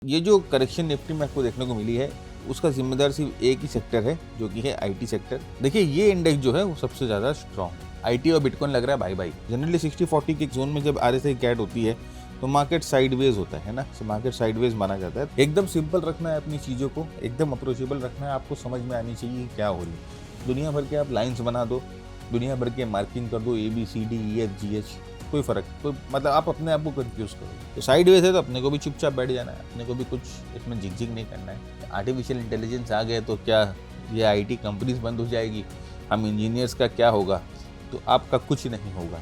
ये जो correction Nifty में आपको देखने को मिली है, उसका जिम्मेदार सिर्फ एक ही सेक्टर है, जो कि है आईटी सेक्टर। देखिए, ये इंडेक्स जो है वो सबसे ज्यादा स्ट्रॉन्ग आईटी और बिटकॉइन लग रहा है बाय बाय। जनरली 60-40 के जोन में जब आरएसआई कैट होती है तो मार्केट साइडवेज होता है ना, मार्केट साइडवेज माना जाता है। एकदम सिंपल रखना है अपनी चीजों को, एकदम अप्रोचेबल रखना है, आपको समझ में आनी चाहिए क्या हो रही है। दुनिया भर के आप लाइन्स बना दो, दुनिया भर के मार्किंग कर दो, ABCDEFGH, कोई फर्क, कोई मतलब आप अपने आप को कंफ्यूज करो। तो साइडवेज है तो अपने को भी चुपचाप बैठ जाना है, अपने को भी कुछ इसमें झिकझिक नहीं करना है। आर्टिफिशियल इंटेलिजेंस आ गए तो क्या ये आईटी कंपनीज बंद हो जाएगी, हम इंजीनियर्स का क्या होगा? तो आपका कुछ नहीं होगा।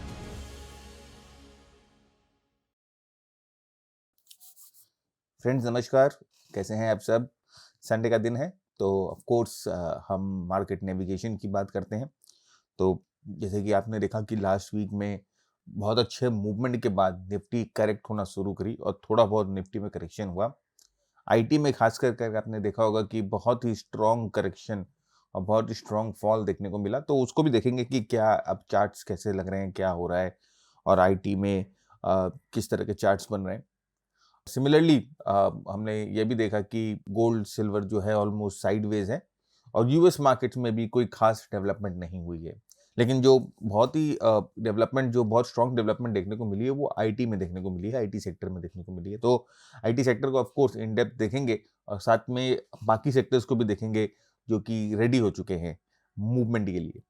फ्रेंड्स नमस्कार, कैसे हैं आप सब? संडे का दिन है तो ऑफ कोर्स हम मार्केट नेविगेशन की बात करते हैं। तो जैसे कि आपने देखा कि लास्ट वीक में बहुत अच्छे मूवमेंट के बाद निफ्टी करेक्ट होना शुरू करी और थोड़ा बहुत निफ्टी में करेक्शन हुआ। आईटी में खास कर आपने देखा होगा कि बहुत ही स्ट्रॉन्ग करेक्शन और बहुत ही स्ट्रॉन्ग फॉल देखने को मिला। तो उसको भी देखेंगे कि क्या अब चार्ट्स कैसे लग रहे हैं, क्या हो रहा है और आईटी में किस तरह के चार्ट्स बन रहे हैं। सिमिलरली हमने ये भी देखा कि गोल्ड सिल्वर जो है ऑलमोस्ट साइडवेज है और यूएस मार्केट्स में भी कोई खास डेवलपमेंट नहीं हुई है। लेकिन जो बहुत ही डेवलपमेंट, जो बहुत स्ट्रॉन्ग डेवलपमेंट देखने को मिली है वो आईटी में देखने को मिली है, आईटी सेक्टर में देखने को मिली है। तो आईटी सेक्टर को ऑफ कोर्स इन डेप्थ देखेंगे और साथ में बाकी सेक्टर्स को भी देखेंगे जो कि रेडी हो चुके हैं मूवमेंट के लिए।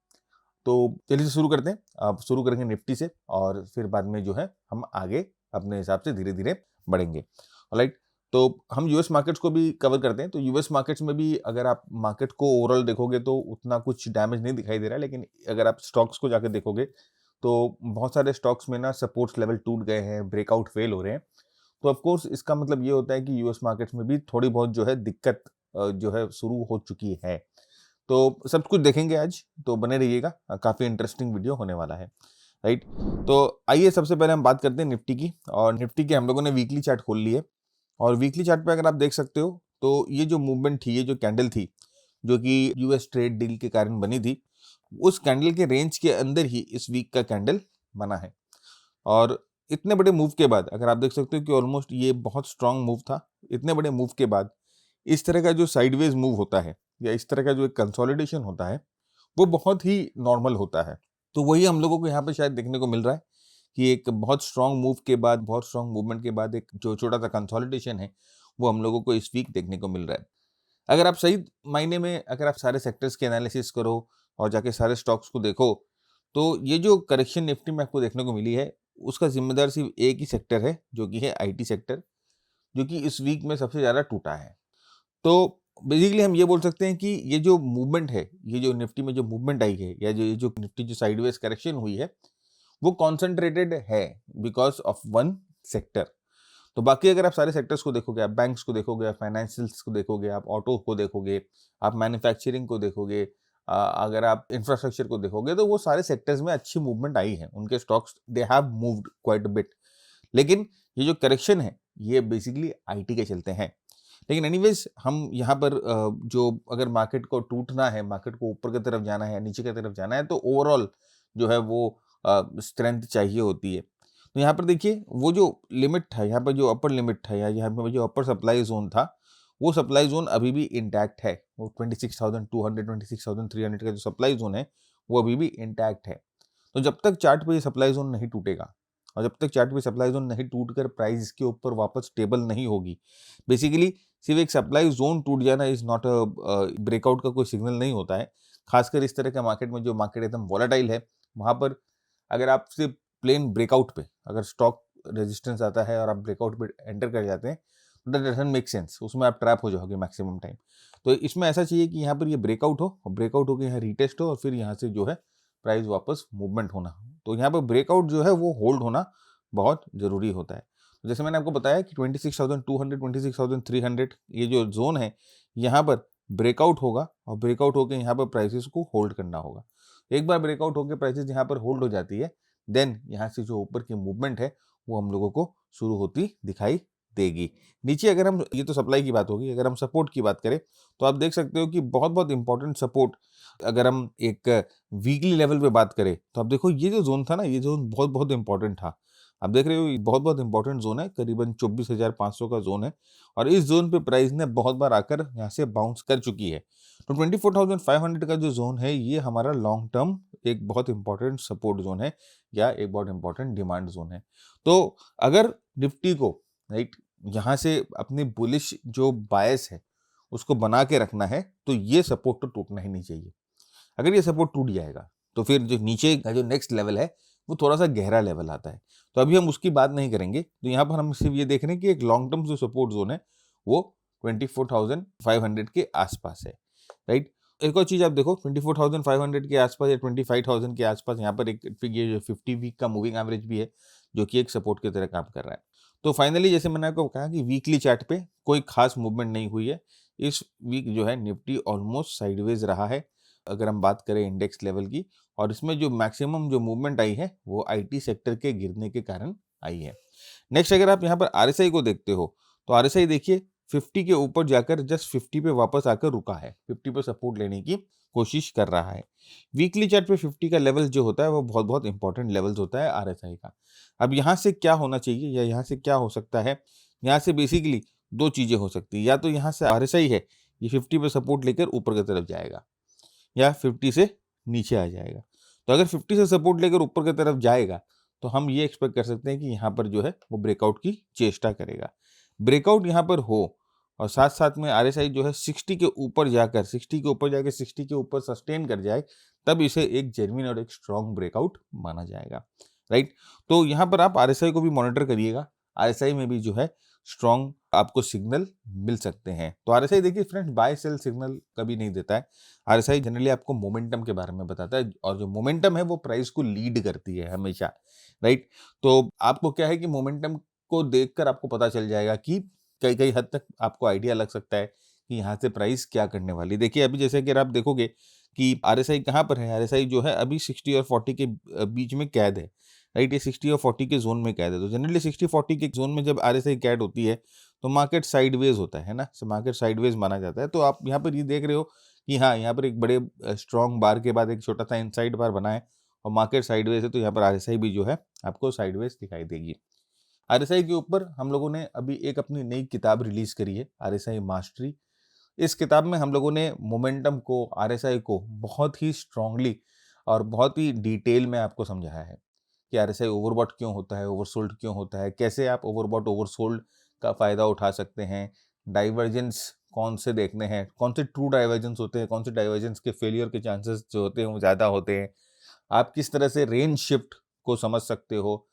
तो चलिए शुरू करते हैं। आप शुरू करेंगे निफ्टी से और फिर बाद में जो है हम आगे अपने हिसाब से धीरे धीरे बढ़ेंगे। ऑलराइट, तो हम यूएस मार्केट्स को भी कवर करते हैं। तो यूएस मार्केट्स में भी अगर आप मार्केट को ओवरऑल देखोगे तो उतना कुछ डैमेज नहीं दिखाई दे रहा है, लेकिन अगर आप स्टॉक्स को जाकर देखोगे तो बहुत सारे स्टॉक्स में ना सपोर्ट्स लेवल टूट गए हैं, ब्रेकआउट फेल हो रहे हैं। तो ऑफ कोर्स इसका मतलब ये होता है कि यूएस मार्केट्स में भी थोड़ी बहुत जो है दिक्कत जो है शुरू हो चुकी है। तो सब कुछ देखेंगे आज, तो बने रहिएगा, काफ़ी इंटरेस्टिंग वीडियो होने वाला है। राइट, तो आइए सबसे पहले हम बात करते हैं निफ्टी की। और निफ्टी के हम लोगों ने वीकली चार्ट खोल ली है और वीकली चार्ट पे अगर आप देख सकते हो तो ये जो मूवमेंट थी, ये जो कैंडल थी जो कि यूएस ट्रेड डील के कारण बनी थी, उस कैंडल के रेंज के अंदर ही इस वीक का कैंडल बना है। और इतने बड़े मूव के बाद अगर आप देख सकते हो कि ऑलमोस्ट ये बहुत स्ट्रांग मूव था। इतने बड़े मूव के बाद इस तरह का जो साइडवेज मूव होता है या इस तरह का जो एक कंसोलिडेशन होता है वो बहुत ही नॉर्मल होता है। तो वही हम लोगों को यहाँ पे शायद देखने को मिल रहा है कि एक बहुत स्ट्रांग मूव के बाद, बहुत स्ट्रांग मूवमेंट के बाद एक जो छोटा सा कंसोलिडेशन है वो हम लोगों को इस वीक देखने को मिल रहा है। अगर आप सही मायने में अगर आप सारे सेक्टर्स के एनालिसिस करो और जाके सारे स्टॉक्स को देखो तो ये जो करेक्शन निफ्टी में आपको देखने को मिली है उसका जिम्मेदार सिर्फ एक ही सेक्टर है, जो कि है आईटी सेक्टर, जो कि इस वीक में सबसे ज़्यादा टूटा है। तो बेसिकली हम ये बोल सकते हैं कि ये जो मूवमेंट है, ये जो निफ्टी में जो मूवमेंट आई है या जो ये जो निफ्टी जो साइडवेज करेक्शन हुई है वो कॉन्सेंट्रेटेड है बिकॉज ऑफ वन सेक्टर। तो बाकी अगर आप सारे सेक्टर्स को देखोगे, आप बैंक्स को देखोगे, आप फाइनेंशियल्स को देखोगे, आप ऑटो को देखोगे, आप मैन्युफैक्चरिंग को देखोगे, अगर आप इंफ्रास्ट्रक्चर को देखोगे तो वो सारे सेक्टर्स में अच्छी मूवमेंट आई है, उनके stocks they have moved quite a bit. लेकिन ये जो करेक्शन है ये बेसिकली आईटी के चलते हैं। लेकिन एनीवेज हम यहाँ पर जो अगर मार्केट को टूटना है, मार्केट को ऊपर की तरफ जाना है, नीचे की तरफ जाना है, तो ओवरऑल जो है वो स्ट्रेंथ चाहिए होती है। तो यहाँ पर देखिए वो जो लिमिट था, यहाँ पर जो अपर लिमिट था या यहाँ पर जो अपर सप्लाई जोन था, वो सप्लाई जोन अभी भी इंटैक्ट है। वो 26,200 26,300 का जो सप्लाई जोन है वो अभी भी इंटैक्ट है। तो जब तक चार्ट पे ये सप्लाई जोन नहीं टूटेगा और जब तक चार्ट पे सप्लाई जोन नहीं टूटकर प्राइस इसके ऊपर वापस स्टेबल नहीं होगी, बेसिकली सिर्फ एक सप्लाई जोन टूट जाना इज नॉट अ ब्रेकआउट का कोई सिग्नल नहीं होता है। खासकर इस तरह के मार्केट में जो मार्केट एकदम वॉलेटाइल है, वहाँ पर अगर आप सिर्फ प्लेन ब्रेकआउट पे अगर स्टॉक रेजिस्टेंस आता है और आप ब्रेकआउट पे एंटर कर जाते हैं तो दैट डजंट मेक सेंस, उसमें आप ट्रैप हो जाओगे मैक्सिमम टाइम। तो इसमें ऐसा चाहिए कि यहाँ पर ये ब्रेकआउट हो और ब्रेकआउट होकर यहाँ रीटेस्ट हो और फिर यहाँ से जो है प्राइस वापस मूवमेंट होना। तो यहाँ पर ब्रेकआउट जो है वो होल्ड होना बहुत ज़रूरी होता है। तो जैसे मैंने आपको बताया कि 26,200 26,300 ये जो जोन है, यहाँ पर ब्रेकआउट होगा और ब्रेकआउट होकर यहाँ पर प्राइसेस को होल्ड करना होगा। एक बार ब्रेकआउट होकर प्राइसेस यहाँ पर होल्ड हो जाती है, देन यहाँ से जो ऊपर की मूवमेंट है वो हम लोगों को शुरू होती दिखाई देगी। नीचे अगर हम, ये तो सप्लाई की बात होगी, अगर हम सपोर्ट की बात करें तो आप देख सकते हो कि बहुत बहुत इंपॉर्टेंट सपोर्ट, अगर हम एक वीकली लेवल पे बात करें तो आप देखो ये जो जोन था ना, ये जोन बहुत बहुत इंपॉर्टेंट था। आप देख रहे हो ये बहुत बहुत इंपॉर्टेंट जोन है, करीबन 24,500 का जोन है और इस जोन पे प्राइस ने बहुत बार आकर यहाँ से बाउंस कर चुकी है। तो 24,500 का जो जोन है ये हमारा लॉन्ग टर्म एक बहुत इंपॉर्टेंट सपोर्ट जोन है या एक बहुत इंपॉर्टेंट डिमांड जोन है। तो अगर निफ्टी को राइट यहाँ से अपनी बुलिश जो बायस है उसको बना के रखना है तो ये सपोर्ट तो टूटना ही नहीं चाहिए। अगर ये सपोर्ट टूट जाएगा तो फिर जो नीचे का जो नेक्स्ट लेवल है वो थोड़ा सा गहरा लेवल आता है। तो अभी हम उसकी बात नहीं करेंगे, तो यहाँ पर हम सिर्फ ये देख रहे हैं कि एक लॉन्ग टर्म जो सपोर्ट जोन है वो 24,500 के आसपास है, राइट। एक और चीज आप देखो 24,500 के आसपास या 25,000 के आसपास यहाँ पर एक ये 50 वीक का मूविंग एवरेज भी है जो कि एक सपोर्ट की तरह काम कर रहा है। तो फाइनली जैसे मैंने आपको कहा कि वीकली चार्ट पे कोई खास मूवमेंट नहीं हुई है। इस वीक जो है निफ्टी ऑलमोस्ट साइडवेज रहा है अगर हम बात करें इंडेक्स लेवल की, और इसमें जो मैक्सिमम जो मूवमेंट आई है वो आईटी सेक्टर के गिरने के कारण आई है। नेक्स्ट अगर आप यहाँ पर आरएसआई को देखते हो तो आरएसआई देखिए 50 के ऊपर जाकर जस्ट 50 पे वापस आकर रुका है, 50 पे सपोर्ट लेने की कोशिश कर रहा है। वीकली चार्ट पे 50 का लेवल जो होता है वो बहुत बहुत इंपॉर्टेंट लेवल्स होता है आरएसआई का। अब यहाँ से क्या होना चाहिए या यहाँ से क्या हो सकता है, यहाँ से बेसिकली दो चीजें हो सकती है। या तो यहाँ से आरएसआई है ये 50 पे सपोर्ट लेकर ऊपर की तरफ जाएगा या 50 से नीचे आ जाएगा। तो अगर 50 से सपोर्ट लेकर ऊपर की तरफ जाएगा तो हम ये एक्सपेक्ट कर सकते हैं कि यहाँ पर जो है वो ब्रेकआउट की चेष्टा करेगा। ब्रेकआउट यहाँ पर हो और साथ साथ में आरएसआई जो है 60 के ऊपर जाकर 60 के ऊपर सस्टेन कर जाए तब इसे एक जेन्युइन और एक स्ट्रॉन्ग ब्रेकआउट माना जाएगा, राइट। तो यहाँ पर आप आरएसआई को भी मॉनिटर करिएगा, आरएसआई में भी जो है स्ट्रॉन्ग आपको सिग्नल मिल सकते हैं। तो आरएसआई देखिए फ्रेंड्स बाय सेल सिग्नल कभी नहीं देता है। आरएसआई जनरली आपको मोमेंटम के बारे में बताता है और जो मोमेंटम है वो प्राइस को लीड करती है हमेशा, राइट। तो आपको क्या है कि मोमेंटम को देखकर आपको पता चल जाएगा कि कई कई हद तक आपको आइडिया लग सकता है कि यहाँ से प्राइस क्या करने वाली। देखिए अभी जैसे कि आप देखोगे कि आरएसआई कहाँ पर है, आरएसआई जो है अभी 60 और 40 के बीच में कैद है, राइट। ये 60 और 40 के जोन में कैद है। तो जनरली 60-40 के जोन में जब आरएसआई कैद होती है तो मार्केट साइडवेज होता है ना, मार्केट साइडवेज माना जाता है। तो आप यहाँ पर ये देख रहे हो कि हाँ यहाँ पर एक बड़े स्ट्रॉन्ग बार के बाद एक छोटा सा इनसाइड बार बना है और मार्केट साइडवेज है, तो यहाँ पर आरएसआई भी जो है आपको साइडवेज दिखाई देगी। आरएसआई के ऊपर हम लोगों ने अभी एक अपनी नई किताब रिलीज करी है, आरएसआई मास्टरी। इस किताब में हम लोगों ने मोमेंटम को, आरएसआई को बहुत ही स्ट्रांगली और बहुत ही डिटेल में आपको समझाया है कि आरएसआई ओवरबॉट क्यों होता है, ओवरसोल्ड क्यों होता है, कैसे आप ओवरबॉट ओवरसोल्ड का फायदा उठा सकते हैं, डाइवर्जेंस कौन से देखने हैं, कौन से ट्रू डाइवर्जेंस होते हैं, कौन से डाइवर्जेंस के फेलियर के चांसेस जो होते हैं वो ज़्यादा होते हैं, आप किस तरह से रेंज शिफ्ट को समझ सकते हो,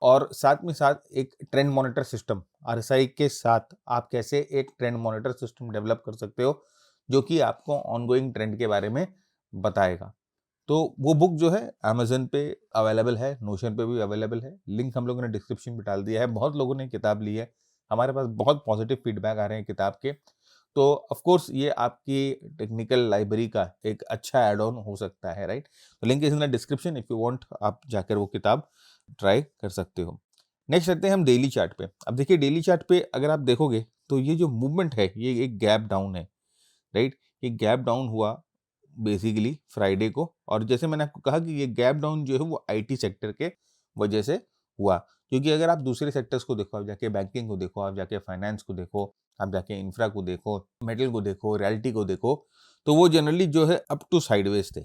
और साथ में साथ एक ट्रेंड मॉनिटर सिस्टम आरएसआई के साथ आप कैसे एक ट्रेंड मॉनिटर सिस्टम डेवलप कर सकते हो जो कि आपको ऑनगोइंग ट्रेंड के बारे में बताएगा। तो वो बुक जो है अमेजन पे अवेलेबल है, नोशन पे भी अवेलेबल है, लिंक हम लोगों ने डिस्क्रिप्शन में डाल दिया है। बहुत लोगों ने किताब ली है, हमारे पास बहुत पॉजिटिव फीडबैक आ रहे हैं किताब के। तो ऑफ कोर्स ये आपकी टेक्निकल लाइब्रेरी का एक अच्छा एड ऑन हो सकता है, राइट। तो link is in the description, if you want आप जाकर वो किताब ट्राई कर सकते हो। नेक्स्ट आते हैं हम डेली चार्ट पे। अब देखिए डेली चार्ट पे अगर आप देखोगे तो ये जो मूवमेंट है ये एक गैप डाउन है, राइट। ये गैप डाउन हुआ बेसिकली फ्राइडे को, और जैसे मैंने आपको कहा कि ये गैप डाउन जो है वो आईटी सेक्टर के वजह से हुआ। क्योंकि अगर आप दूसरे सेक्टर्स को देखो, आप जाके बैंकिंग को देखो, आप जाके फाइनेंस को देखो, आप जाके इंफ्रा को देखो, मेटल को देखो, रियल्टी को देखो, तो वो जनरली जो है अप टू साइडवेज थे।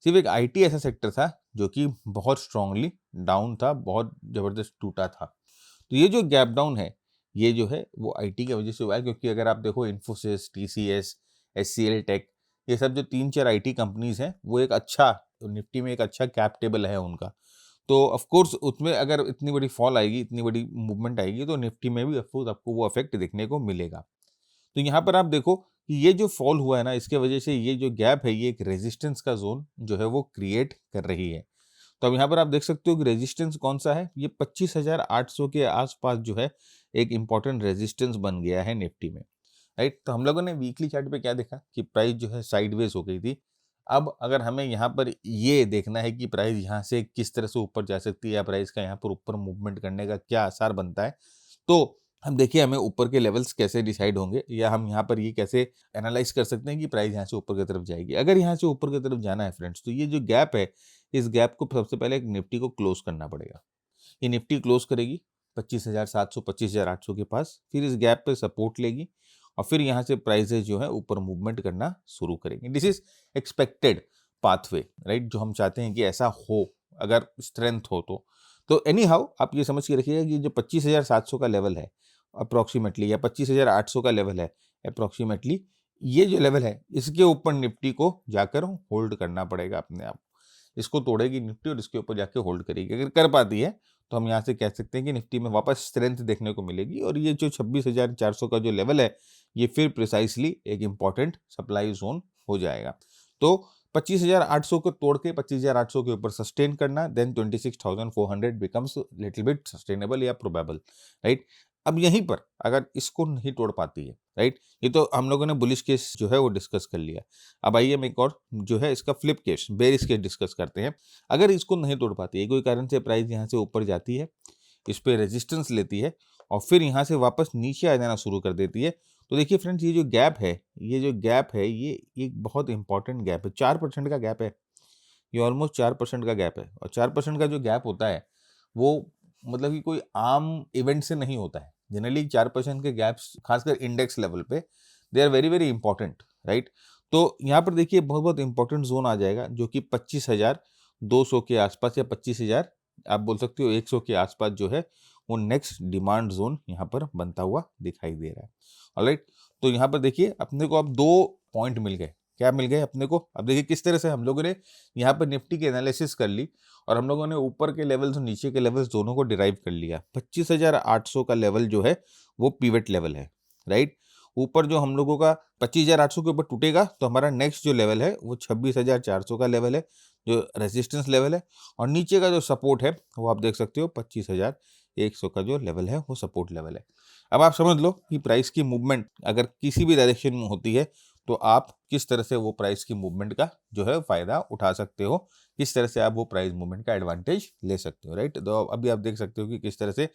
सिर्फ एक आईटी ऐसा सेक्टर था जो कि बहुत स्ट्रांगली डाउन था, बहुत जबरदस्त टूटा था। तो ये जो गैप डाउन है ये जो है वो आईटी की वजह से हुआ है, क्योंकि अगर आप देखो इन्फोसिस, टीसीएस, एचसीएल टेक, ये सब जो 3-4 आईटी कंपनीज हैं वो एक अच्छा निफ्टी में एक अच्छा कैप टेबल है उनका। तो ऑफ कोर्स उसमें अगर इतनी बड़ी फॉल आएगी, इतनी बड़ी मूवमेंट आएगी, तो निफ्टी में भी ऑफ कोर्स आपको वो इफेक्ट देखने को मिलेगा। तो यहाँ पर आप देखो कि ये जो फॉल हुआ है ना, इसके वजह से ये जो गैप है ये एक रेजिस्टेंस का जोन जो है वो क्रिएट कर रही है। तो अब यहाँ पर आप देख सकते हो कि रेजिस्टेंस कौन सा है, ये 25,800 के आसपास जो है एक इंपॉर्टेंट रेजिस्टेंस बन गया है निफ्टी में, राइट। तो हम लोगों ने वीकली चार्ट पे क्या देखा कि प्राइस जो है साइडवेज हो गई थी। अब अगर हमें यहाँ पर ये देखना है कि प्राइस यहाँ से किस तरह से ऊपर जा सकती है या प्राइस का यहाँ पर ऊपर मूवमेंट करने का क्या आसार बनता है, तो हम देखिए हमें ऊपर के लेवल्स कैसे डिसाइड होंगे या हम यहाँ पर ये कैसे एनालाइज कर सकते हैं कि प्राइस यहाँ से ऊपर की तरफ जाएगी। अगर यहाँ से ऊपर की तरफ जाना है फ्रेंड्स, तो ये जो गैप है इस गैप को सबसे पहले एक निफ्टी को क्लोज करना पड़ेगा। ये निफ्टी क्लोज करेगी 25,700 25,800 के पास, फिर इस गैप पे सपोर्ट लेगी और फिर यहाँ से प्राइसेस जो है ऊपर मूवमेंट करना शुरू करेंगे। This is expected pathway, right, जो हम चाहते हैं कि ऐसा हो अगर स्ट्रेंथ हो तो एनी हाउ आप ये समझ के रखिएगा कि जो 25,700 का लेवल है अप्रोक्सीमेटली, या 25,800 का लेवल है अप्रोक्सीमेटली, ये जो लेवल है इसके ऊपर निफ्टी को जाकर होल्ड करना पड़ेगा अपने आप। इसको तोड़ेगी निफ्टी और इसके ऊपर जाके होल्ड करेगी। अगर कर पाती है तो हम यहाँ से कह सकते हैं कि निफ्टी में वापस स्ट्रेंथ देखने को मिलेगी और ये जो 26,400 का जो लेवल है ये फिर प्रिसाइसली एक इम्पॉर्टेंट सप्लाई जोन हो जाएगा। तो 25,800 को तोड़ के 25,800 के ऊपर सस्टेन करना, then 26,400 becomes little bit sustainable या प्रोबेबल, राइट। अब यहीं पर अगर इसको नहीं तोड़ पाती है, राइट, ये तो हम लोगों ने बुलिश केस जो है वो डिस्कस कर लिया। अब आइए हम एक और जो है इसका flip case, bearish case discuss करते हैं। अगर इसको नहीं तोड़ पाती है, कोई कारण से प्राइस यहाँ से ऊपर जाती है, इस पर रेजिस्टेंस लेती है और फिर यहाँ से वापस नीचे आ जाना शुरू कर देती है, तो देखिए फ्रेंड्स ये जो गैप है, ये एक बहुत इंपॉर्टेंट गैप है, 4% का गैप है, ये ऑलमोस्ट 4% का गैप है। और 4% का जो गैप होता है वो मतलब कि कोई आम इवेंट से नहीं होता है। जनरली 4% के गैप्स खासकर इंडेक्स लेवल पे they are very very important, right. तो यहाँ पर देखिए बहुत बहुत इंपॉर्टेंट जोन आ जाएगा जो कि 25,200 के आसपास या 25,000 आप बोल सकते हो 100 के आसपास जो है वो नेक्स्ट डिमांड जोन यहाँ पर बनता हुआ दिखाई दे रहा है। ऑलराइट, तो यहाँ पर देखिए अपने को अब 2 पॉइंट मिल गए। क्या मिल गए अपने को? अब देखिए किस तरह से हम लोगों ने यहाँ पर निफ्टी की एनालिसिस कर ली और हम लोगों ने ऊपर के लेवल्स और नीचे के लेवल्स दोनों को डिराइव कर लिया। 25,800 का लेवल जो है वो पिवट लेवल है, राइट। ऊपर जो हम लोगों का 25,800 के ऊपर टूटेगा तो हमारा नेक्स्ट जो लेवल है वो 26,400 का लेवल है, जो रेजिस्टेंस लेवल है। और नीचे का जो सपोर्ट है वो आप देख सकते हो 25,100 का जो लेवल है वो सपोर्ट लेवल है। अब आप समझ लो कि प्राइस की मूवमेंट अगर किसी भी डायरेक्शन में होती है तो आप किस तरह से वो प्राइस की मूवमेंट का जो है फायदा उठा सकते हो, किस तरह से आप वो प्राइस मूवमेंट का एडवांटेज ले सकते हो, राइट। तो अभी आप देख सकते हो कि किस तरह से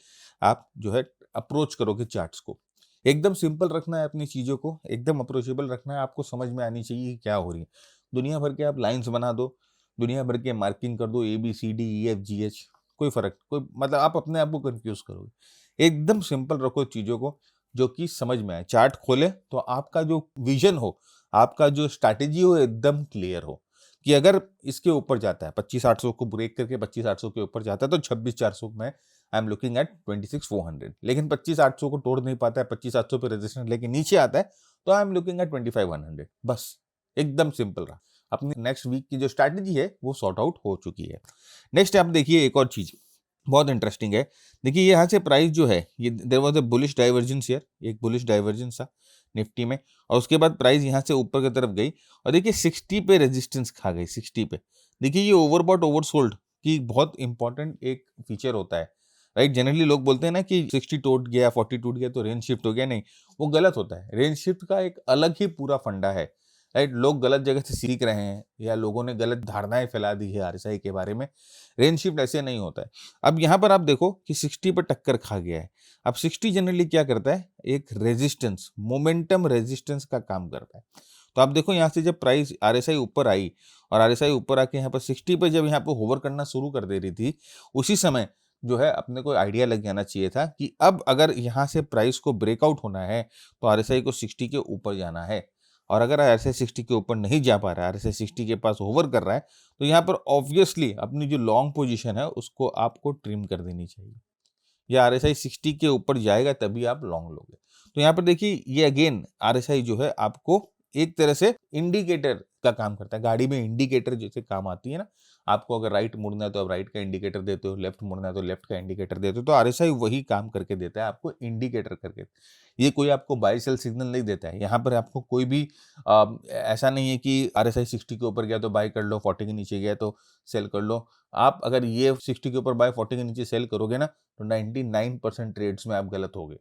आप जो है अप्रोच करोगे चार्ट्स को। एकदम सिंपल रखना है अपनी चीज़ों को, एकदम अप्रोचेबल रखना है, आपको समझ में आनी चाहिए कि क्या हो रही है। दुनिया भर के आप लाइन्स बना दो, दुनिया भर के मार्किंग कर दो ABCDEFGH, कोई फर्क कोई मतलब आप अपने आप को कंफ्यूज करोगे। एकदम सिंपल रखो चीज़ों को जो कि समझ में आए। चार्ट खोले तो आपका जो विजन हो, आपका जो स्ट्रैटेजी हो एकदम क्लियर हो कि अगर इसके ऊपर जाता है 25,800 को ब्रेक करके 25,800 के ऊपर जाता है तो 26,400 में आई एम लुकिंग एट 26,400। लेकिन 25,800 को तोड़ नहीं पाता है, 25,800 पे रेजिस्टेंस लेके नीचे आता है तो आई एम लुकिंग एट 25,100। बस एकदम सिंपल रहा। अपनी नेक्स्ट वीक की जो स्ट्रैटेजी है वो सॉर्ट आउट हो चुकी है। नेक्स्ट आप देखिए एक और चीज बहुत इंटरेस्टिंग है। देखिए यहाँ से प्राइस जो है ये there was a bullish divergence here, एक बुलिश डाइवर्जेंस था निफ्टी में और उसके बाद प्राइस यहाँ से ऊपर की तरफ गई और देखिए 60 पे रेजिस्टेंस खा गई। 60 पे देखिए ये ओवरबॉट ओवरसोल्ड की बहुत इंपॉर्टेंट एक फीचर होता है, राइट। जनरली लोग बोलते हैं ना कि 60 टूट गया 40 टूट गया तो रेंज शिफ्ट हो गया, नहीं, वो गलत होता है। रेंज शिफ्ट का एक अलग ही पूरा फंडा है, राइट। लोग गलत जगह से सीख रहे हैं या लोगों ने गलत धारणाएं फैला दी है RSI के बारे में। रेंज शिफ्ट ऐसे नहीं होता है। अब यहाँ पर आप देखो कि 60 पर टक्कर खा गया है। अब 60 जनरली क्या करता है, एक रेजिस्टेंस, मोमेंटम रेजिस्टेंस का काम करता है। तो आप देखो यहाँ से जब प्राइस RSI ऊपर आई और RSI ऊपर आके यहाँ पर 60 पे जब यहाँ पर होवर करना शुरू कर दे रही थी, उसी समय जो है अपने को आइडिया लग जाना चाहिए था कि अब अगर यहाँ से प्राइस को ब्रेकआउट होना है तो RSI को 60 के ऊपर जाना है। और अगर RSI 60 के ऊपर नहीं जा पा रहा है, RSI 60 के पास होवर कर रहा है, तो यहाँ पर ऑब्वियसली अपनी जो लॉन्ग पोजीशन है उसको आपको ट्रिम कर देनी चाहिए। या RSI 60 के ऊपर जाएगा तभी आप लॉन्ग लोगे। तो यहाँ पर देखिए ये अगेन RSI जो है आपको एक तरह से इंडिकेटर का काम करता है। गाड़ी में इंडिकेटर जैसे काम आती है ना, आपको अगर राइट मुड़ना है तो आप राइट का इंडिकेटर देते हो, लेफ्ट मुड़ना है तो लेफ्ट का इंडिकेटर देते हो, तो RSI वही काम करके देता है आपको इंडिकेटर करके। ये कोई आपको बाय सेल सिग्नल नहीं देता है। यहाँ पर आपको कोई भी ऐसा नहीं है कि RSI 60 के ऊपर गया तो बाय कर लो, 40 के नीचे गया तो सेल कर लो। आप अगर ये 60 के ऊपर बाय 40 के नीचे सेल करोगे ना तो 99% ट्रेड्स में आप गलत होगे,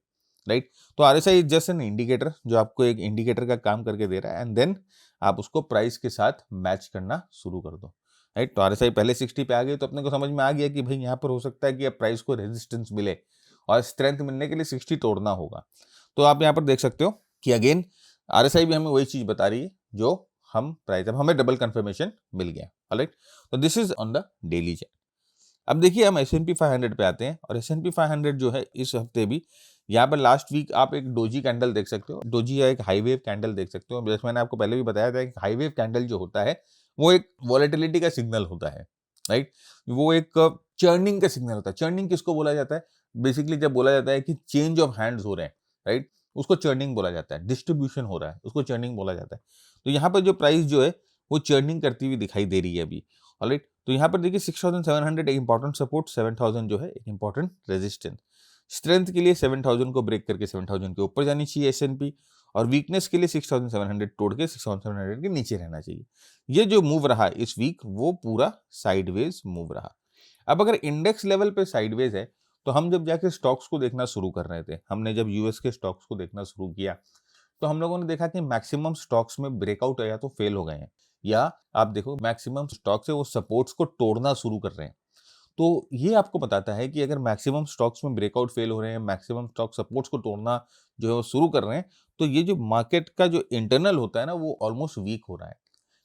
राइट। तो RSI is just an indicator जो आपको एक इंडिकेटर का काम करके दे रहा है एंड देन आप उसको प्राइस के साथ मैच करना शुरू कर दो, राइट। तो RSI पहले 60 पे आ गई तो अपने को समझ में आ गया कि भाई यहाँ पर हो सकता है कि अब प्राइस को रेजिस्टेंस मिले और स्ट्रेंथ मिलने के लिए 60 तोड़ना होगा। तो आप यहाँ पर देख सकते हो कि अगेन RSI भी हमें वही चीज बता रही है जो हम प्राइस, अब हमें डबल कंफर्मेशन मिल गया, ऑलराइट। तो this is on the daily chart. अब देखिए हम S&P 500 पे आते हैं और S&P 500 जो है इस हफ्ते भी यहाँ पर लास्ट वीक आप एक डोजी कैंडल देख सकते हो, डोजी या एक हाई वेव कैंडल देख सकते हो। जैसे मैंने आपको पहले भी बताया था कि हाई वेव कैंडल जो होता है वो एक वॉलेटिलिटी का सिग्नल होता है, राइट। वो एक चर्निंग का सिग्नल होता है। चर्निंग किसको बोला जाता है? बेसिकली जब बोला जाता है कि चेंज ऑफ हैंड्स हो रहे हैं, राइट, उसको चर्निंग बोला जाता है। डिस्ट्रीब्यूशन हो रहा है, उसको चर्निंग बोला जाता है। तो यहाँ पर जो प्राइस जो है वो चर्निंग करती हुई दिखाई दे रही है अभी, ऑलराइट। तो यहाँ पर देखिए 6700 एक इंपॉर्टेंट सपोर्ट, 7000 जो है एक इंपॉर्टेंट रेजिस्टेंस। स्ट्रेंथ के लिए 7000 को ब्रेक करके 7000 के ऊपर जानी चाहिए S&P, और वीकनेस के लिए 6700 तोड़ के 6700 के नीचे रहना चाहिए। ये जो मूव रहा इस वीक वो पूरा साइडवेज मूव रहा। अब अगर इंडेक्स लेवल पे साइडवेज है तो हम जब जाके स्टॉक्स को देखना शुरू कर रहे थे, हमने जब यूएस के स्टॉक्स को देखना शुरू किया तो हम लोगों ने देखा कि मैक्सिमम स्टॉक्स में ब्रेकआउट या तो फेल हो गए हैं, या आप देखो मैक्सिमम स्टॉक्स है वो सपोर्ट्स को तोड़ना शुरू कर रहे हैं। तो ये आपको बताता है कि अगर मैक्सिमम स्टॉक्स में ब्रेकआउट फेल हो रहे हैं, मैक्सिमम स्टॉक सपोर्ट्स को तोड़ना जो है वो शुरू कर रहे हैं, तो ये जो मार्केट का जो इंटरनल होता है ना वो ऑलमोस्ट वीक हो रहा है।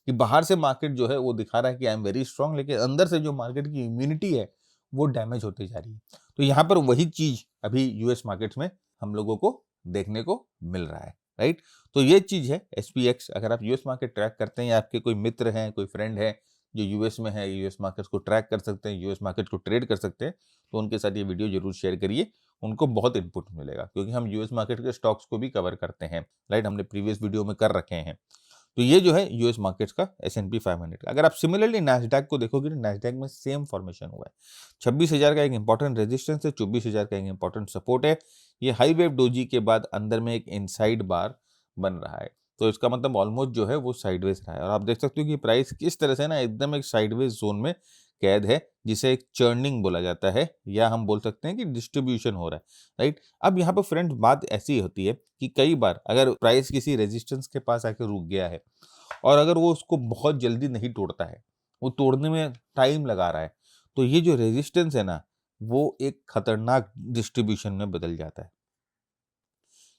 कि बाहर से मार्केट जो है वो दिखा रहा है कि आई एम वेरी स्ट्रांग, लेकिन अंदर से जो मार्केट की इम्यूनिटी है वो डैमेज होती जा रही है। तो यहाँ पर वही चीज अभी यूएस मार्केट्स में हम लोगों को देखने को मिल रहा है, राइट। तो ये चीज है SPX। अगर आप यूएस मार्केट ट्रैक करते हैं या आपके कोई मित्र हैं, कोई फ्रेंड है जो यूएस में है, यूएस मार्केट्स को ट्रैक कर सकते हैं, यूएस मार्केट को ट्रेड कर सकते हैं, तो उनके साथ ये वीडियो जरूर शेयर करिए। उनको बहुत इनपुट मिलेगा क्योंकि हम यूएस मार्केट के स्टॉक्स को भी कवर करते हैं, राइट। हमने प्रीवियस वीडियो में कर रखे हैं। तो ये जो है यूएस मार्केट्स का S&P 500 का। अगर आप सिमिलरली नैस्डैक को देखोगे तो नैस्डैक में सेम फॉर्मेशन हुआ है। 26,000 का एक इंपॉर्टेंट रेजिस्टेंस है, 24,000 का एक इंपॉर्टेंट सपोर्ट है। ये हाई वेव डोजी के बाद अंदर में एक इनसाइड बार बन रहा है, तो इसका मतलब ऑलमोस्ट जो है वो साइडवेज रहा है। और आप देख सकते हो कि प्राइस किस तरह से ना एकदम एक साइडवेज जोन में कैद है, जिसे एक चर्निंग बोला जाता है, या हम बोल सकते हैं कि डिस्ट्रीब्यूशन हो रहा है, राइट। अब यहाँ पर फ्रेंड्स बात ऐसी होती है कि कई बार अगर प्राइस किसी रेजिस्टेंस के पास आके रुक गया है और अगर वो उसको बहुत जल्दी नहीं तोड़ता है, वो तोड़ने में टाइम लगा रहा है, तो ये जो रेजिस्टेंस है ना वो एक खतरनाक डिस्ट्रीब्यूशन में बदल जाता है।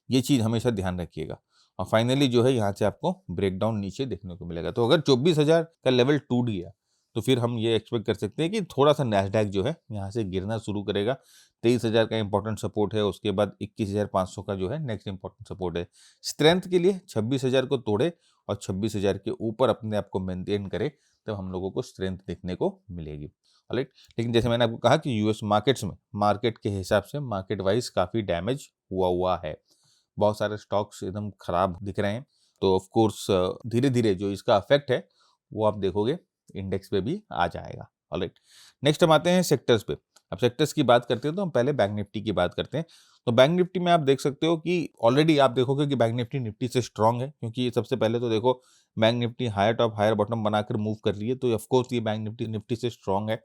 ये चीज हमेशा ध्यान रखिएगा। और फाइनली जो है यहाँ से आपको ब्रेकडाउन नीचे देखने को मिलेगा। तो अगर 24,000 का लेवल टूट गया तो फिर हम ये एक्सपेक्ट कर सकते हैं कि थोड़ा सा नैस्डैक जो है यहाँ से गिरना शुरू करेगा। 23,000 का इंपॉर्टेंट सपोर्ट है, उसके बाद 21,500 का जो है नेक्स्ट इंपॉर्टेंट सपोर्ट है। स्ट्रेंथ के लिए 26,000 को तोड़े और 26,000 के ऊपर अपने आप को मेंटेन करे, तब हम लोगों को स्ट्रेंथ देखने को मिलेगी, ऑलराइट। लेकिन जैसे मैंने आपको कहा कि यूएस मार्केट्स में मार्केट के हिसाब से मार्केट वाइज काफी डैमेज हुआ है, बहुत सारे स्टॉक्स एकदम खराब दिख रहे हैं। तो ऑफ कोर्स धीरे धीरे जो इसका इफेक्ट है वो आप देखोगे इंडेक्स पे भी आ जाएगा, ऑलराइट। नेक्स्ट हम आते हैं सेक्टर्स पे। अब सेक्टर्स की बात करते हैं तो हम पहले बैंक निफ्टी की बात करते हैं। तो बैंक निफ्टी में आप देख सकते हो कि ऑलरेडी आप देखोगे कि बैंक निफ्टी निफ्टी से स्ट्रांग है, क्योंकि सबसे पहले तो देखो bank Nifty higher top higher bottom बनाकर मूव कर रही है, तो ऑफकोर्स ये बैंक निफ्टी निफ्टी से स्ट्रांग है।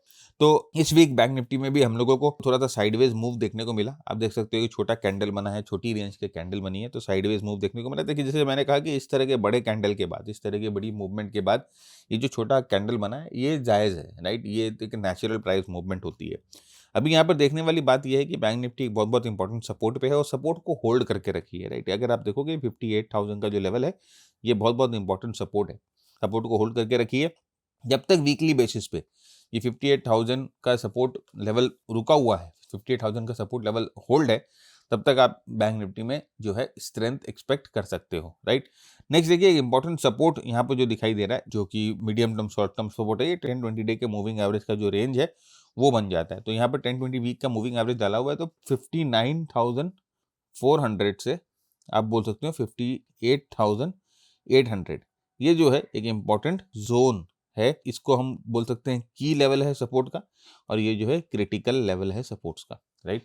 तो इस वीक बैंक निफ्टी में भी हम लोगों को थोड़ा सा साइडवेज मूव देखने को मिला। आप देख सकते हो कि छोटा कैंडल बना है, छोटी रेंज के कैंडल बनी है, तो साइडवेज मूव देखने को मिला। देखिए जैसे मैंने कहा कि इस तरह के बड़े कैंडल के बाद, इस तरह की बड़ी मूवमेंट के बाद ये जो छोटा कैंडल बना है ये जायज़ है, राइट। ये एक नेचुरल प्राइस मूवमेंट होती है। अभी यहाँ पर देखने वाली बात यह है कि बैंक निफ्टी एक बहुत बहुत इंपॉर्टेंट सपोर्ट पे है और सपोर्ट को होल्ड करके रखी है, राइट। अगर आप देखोगे 58,000 का जो लेवल है ये बहुत बहुत इंपॉर्टेंट सपोर्ट है, सपोर्ट को होल्ड करके रखिए। जब तक वीकली बेसिस पे ये 58,000 का सपोर्ट लेवल रुका हुआ है, 58,000 का सपोर्ट लेवल होल्ड है, तब तक आप बैंक निफ्टी में जो है स्ट्रेंथ एक्सपेक्ट कर सकते हो, राइट। नेक्स्ट देखिए एक इंपॉर्टेंट सपोर्ट यहाँ पर जो दिखाई दे रहा है, जो कि medium term short term support है, ये 10-20 डे के मूविंग एवरेज का जो रेंज है वो बन जाता है। तो यहाँ पर 10-20 वीक का मूविंग एवरेज डाला हुआ है, तो 59,400 से आप बोल सकते हो 58,800, ये जो है एक इंपॉर्टेंट जोन है। इसको हम बोल सकते हैं की लेवल है सपोर्ट का, और ये जो है क्रिटिकल लेवल है सपोर्ट्स का, राइट।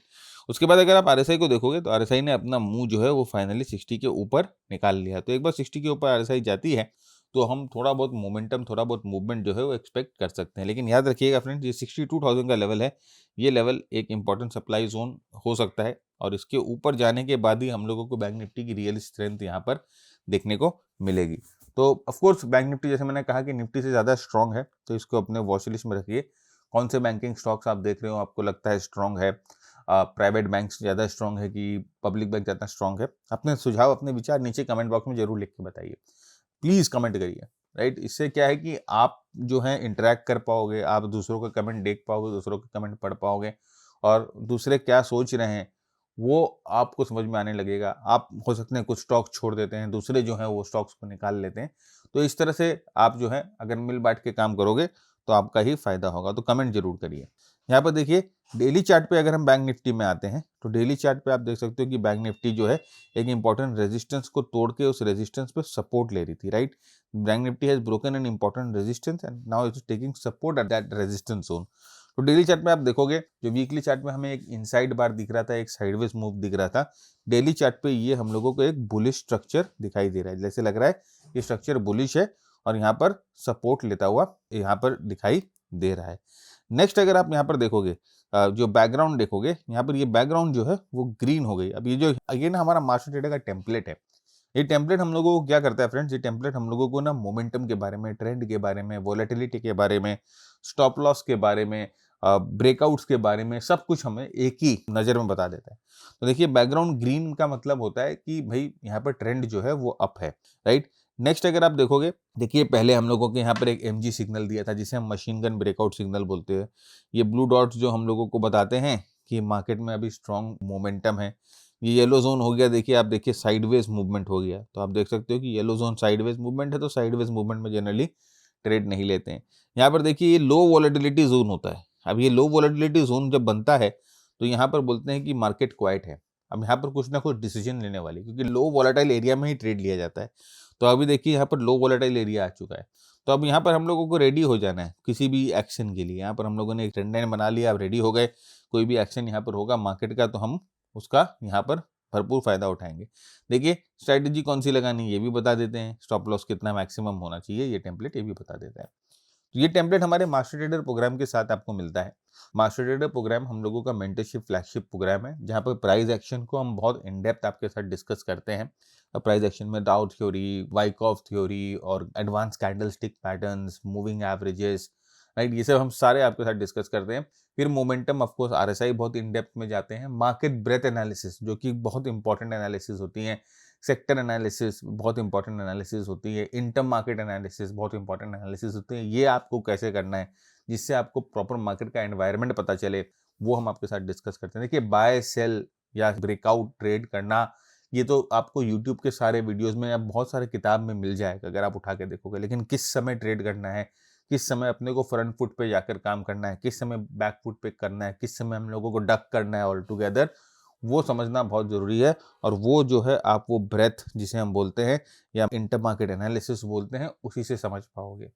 उसके बाद अगर आप RSI को देखोगे तो RSI ने अपना मुंह जो है वो फाइनली 60 के ऊपर निकाल लिया। तो एक बार 60 के ऊपर RSI जाती है तो हम थोड़ा बहुत मोमेंटम, थोड़ा बहुत मूवमेंट जो है वो एक्सपेक्ट कर सकते हैं। लेकिन याद रखिएगा फ्रेंड्स, ये 62,000 का लेवल है, ये लेवल एक इंपॉर्टेंट सप्लाई जोन हो सकता है, और इसके ऊपर जाने के बाद ही हम लोगों को बैंक निफ्टी की रियल स्ट्रेंथ यहाँ पर देखने को मिलेगी। तो ऑफकोर्स बैंक निफ्टी जैसे मैंने कहा कि निफ्टी से ज़्यादा स्ट्रॉन्ग है, तो इसको अपने वॉच लिस्ट में रखिए। कौन से बैंकिंग स्टॉक्स आप देख रहे हो आपको लगता है स्ट्रॉन्ग है, प्राइवेट बैंक्स ज़्यादा स्ट्रॉन्ग है कि पब्लिक बैंक ज़्यादा स्ट्रॉन्ग है? अपने सुझाव, अपने विचार नीचे कमेंट बॉक्स में जरूर लिख के बताइए, प्लीज़ कमेंट करिए, राइट। इससे क्या है कि आप जो है इंटरेक्ट कर पाओगे, आप दूसरों का कमेंट देख पाओगे, दूसरों का कमेंट पढ़ पाओगे और दूसरे क्या सोच रहे हैं वो आपको समझ में आने लगेगा। आप हो सकते हैं कुछ स्टॉक्स छोड़ देते हैं, दूसरे जो हैं वो स्टॉक्स को निकाल लेते हैं। तो इस तरह से आप जो है अगर मिल बाँट के काम करोगे तो आपका ही फ़ायदा होगा। तो कमेंट ज़रूर करिए। यहाँ पर देखिए डेली चार्ट पे अगर हम बैंक निफ्टी में आते हैं तो डेली चार्ट पे आप देख सकते हो कि बैंक निफ्टी जो है एक इंपॉर्टेंट रेजिस्टेंस को तोड़ के उस रेजिस्टेंस पे सपोर्ट ले रही थी, right. Bank Nifty has broken an important resistance and now it is taking support at that resistance zone. तो डेली चार्ट में आप देखोगे जो वीकली चार्ट में हमें एक इनसाइड बार दिख रहा था, एक साइडवेज मूव दिख रहा था, डेली चार्ट पे ये हम लोगों को एक बुलिश स्ट्रक्चर दिखाई दे रहा है। जैसे लग रहा है ये स्ट्रक्चर बुलिश है और यहाँ पर सपोर्ट लेता हुआ यहाँ पर दिखाई दे रहा है। नेक्स्ट अगर आप यहाँ पर देखोगे जो बैकग्राउंड देखोगे, यहाँ पर ये बैकग्राउंड जो है वो ग्रीन हो गई। अब ये जो अगेन हमारा मास्टर ट्रेडर का टेम्पलेट है, ये टेम्पलेट हम लोगों को क्या करता है फ्रेंड्स, ये टेम्पलेट हम लोगों को ना मोमेंटम के बारे में, ट्रेंड के बारे में, वोलेटिलिटी के बारे में, स्टॉप लॉस के बारे में, ब्रेकआउट्स के बारे में सब कुछ हमें एक ही नज़र में बता देता है। तो देखिए बैकग्राउंड ग्रीन का मतलब होता है कि भाई यहाँ पर ट्रेंड जो है वो अप है, राइट। नेक्स्ट अगर आप देखोगे, देखिए पहले हम लोगों के यहाँ पर एक एमजी सिग्नल दिया था जिसे हम मशीन गन ब्रेकआउट सिग्नल बोलते हैं। ये ब्लू डॉट्स जो हम लोगों को बताते हैं कि मार्केट में अभी स्ट्रॉन्ग मोमेंटम है। ये येलो जोन हो गया, देखिए आप देखिए साइडवेज मूवमेंट हो गया। तो आप देख सकते हो कि येलो जोन साइडवेज मूवमेंट है, तो साइडवेज मूवमेंट में जनरली ट्रेड नहीं लेते हैं। यहाँ पर देखिए ये लो वॉलेटिलिटी जोन होता है। अब ये लो वॉलेटिलिटी जोन जब बनता है तो यहाँ पर बोलते हैं कि मार्केट क्वाइट है। अब यहाँ पर कुछ ना कुछ डिसीजन लेने वाली, क्योंकि लो वॉलेटाइल एरिया में ही ट्रेड लिया जाता है। तो अभी देखिए यहाँ पर लो वॉलेटाइल एरिया आ चुका है। तो अब यहाँ पर हम लोगों को रेडी हो जाना है किसी भी एक्शन के लिए। यहाँ पर हम लोगों ने एक ट्रेंड लाइन बना लिया, अब रेडी हो गए। कोई भी एक्शन यहाँ पर होगा मार्केट का तो हम उसका यहाँ पर भरपूर फायदा उठाएंगे। देखिए स्ट्रैटेजी कौन सी लगानी ये भी बता देते हैं, स्टॉप लॉस कितना मैक्सिमम होना चाहिए ये टेम्पलेट ये भी बता देता है। तो ये टेम्पलेट हमारे मास्टर ट्रेडर प्रोग्राम के साथ आपको मिलता है। मास्टर ट्रेडर प्रोग्राम हम लोगों का मेंटरशिप फ्लैगशिप प्रोग्राम है जहाँ पर प्राइस एक्शन को हम बहुत इन डेप्थ आपके साथ डिस्कस करते हैं। प्राइस एक्शन में डाउ थ्योरी, वाइकॉफ थ्योरी और advance candlestick patterns, moving averages, right, ये सब हम सारे आपके साथ डिस्कस करते हैं। फिर मोमेंटम ऑफ कोर्स आरएसआई बहुत इन डेप्थ में जाते हैं। मार्केट ब्रेथ एनालिसिस जो कि बहुत इंपॉर्टेंट एनालिसिस होती है। सेक्टर एनालिसिस बहुत इंपॉर्टेंट एनालिसिस होती है। इंटर मार्केट एनालिसिस बहुत इंपॉर्टेंट एनालिसिस होती है। ये आपको कैसे करना है जिससे आपको प्रॉपर मार्केट का एनवायरनमेंट पता चले, वो हम आपके साथ डिस्कस करते हैं। देखिए बाय सेल या ब्रेकआउट ट्रेड करना ये तो आपको यूट्यूब के सारे वीडियोस में या बहुत सारे किताब में मिल जाएगा अगर आप उठा के देखोगे, लेकिन किस समय ट्रेड करना है, किस समय अपने को फ्रंट फुट पे जाकर काम करना है, किस समय बैक फुट पे करना है, किस समय हम लोगों को डक करना है ऑल टुगेदर, वो समझना बहुत ज़रूरी है। और वो जो है आप वो ब्रेथ जिसे हम बोलते हैं या इंटर मार्केट एनालिसिस बोलते हैं उसी से समझ पाओगे।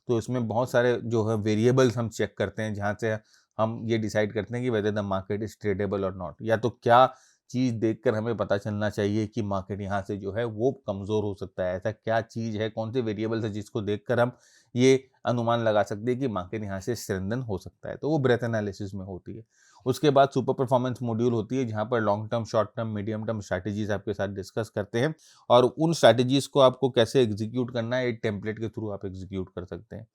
तो इसमें बहुत सारे जो है वेरिएबल्स हम चेक करते हैं जहाँ से हम ये डिसाइड करते हैं कि whether the market is tradable और नॉट, या तो क्या चीज़ देखकर हमें पता चलना चाहिए कि मार्केट यहाँ से जो है वो कमज़ोर हो सकता है। ऐसा क्या चीज़ है, कौन से वेरिएबल्स है जिसको देखकर हम ये अनुमान लगा सकते हैं कि मार्केट यहाँ से स्ट्रेंथन हो सकता है। तो वो ब्रेथ एनालिसिस में होती है। उसके बाद सुपर परफॉर्मेंस मॉड्यूल होती है जहाँ पर long term, short term, medium term strategies आपके साथ डिस्कस करते हैं और उन स्ट्रैटेजीज को आपको कैसे एग्जीक्यूट करना है एक टेम्पलेट के थ्रू आप एग्जीक्यूट कर सकते हैं।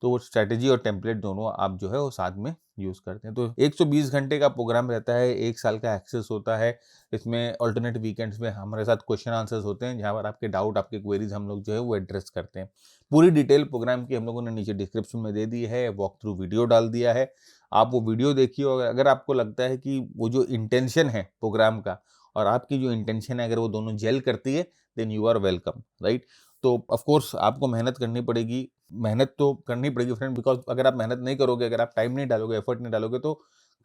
तो वो स्ट्रैटेजी और टेम्पलेट दोनों आप जो है वो साथ में यूज़ करते हैं। तो 120 घंटे का प्रोग्राम रहता है, 1 साल का एक्सेस होता है। इसमें अल्टरनेट वीकेंड्स में हमारे साथ क्वेश्चन आंसर्स होते हैं जहाँ पर आपके डाउट, आपके क्वेरीज हम लोग जो है वो एड्रेस करते हैं। पूरी डिटेल प्रोग्राम की हम लोगों ने नीचे डिस्क्रिप्शन में दे दी है, वॉक थ्रू वीडियो डाल दिया है। आप वो वीडियो देखिए और अगर आपको लगता है कि वो जो इंटेंशन है प्रोग्राम का और आपकी जो इंटेंशन है अगर वो दोनों जेल करती है then you are welcome, right. तो ऑफ कोर्स आपको मेहनत करनी पड़ेगी, मेहनत तो करनी पड़ेगी फ्रेंड, बिकॉज अगर आप मेहनत नहीं करोगे, अगर आप टाइम नहीं डालोगे, एफर्ट नहीं डालोगे तो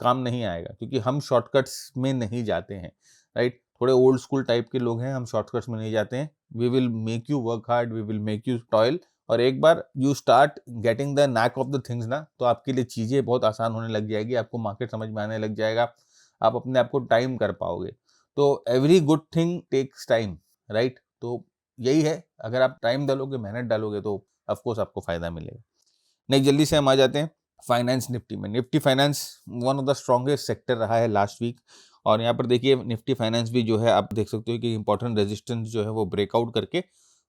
काम नहीं आएगा, क्योंकि हम शॉर्टकट्स में नहीं जाते हैं, राइट। थोड़े ओल्ड स्कूल टाइप के लोग हैं, हम शॉर्टकट्स में नहीं जाते हैं। We will make you work hard, we will make you toil, और एक बार you start getting the knack of the things ना, तो आपके लिए चीज़ें बहुत आसान होने लग जाएगी, आपको मार्केट समझ में आने लग जाएगा, आप अपने आप को टाइम कर पाओगे। तो every good thing takes time, right. तो यही है, अगर आप टाइम डालोगे, मेहनत डालोगे तो ऑफकोर्स आपको फायदा मिलेगा। नहीं, जल्दी से हम आ जाते हैं फाइनेंस निफ्टी में। Nifty finance one of the strongest sector रहा है लास्ट वीक, और यहाँ पर देखिए निफ्टी फाइनेंस भी जो है आप देख सकते हो कि इंपॉर्टेंट रेजिस्टेंस जो है वो ब्रेकआउट करके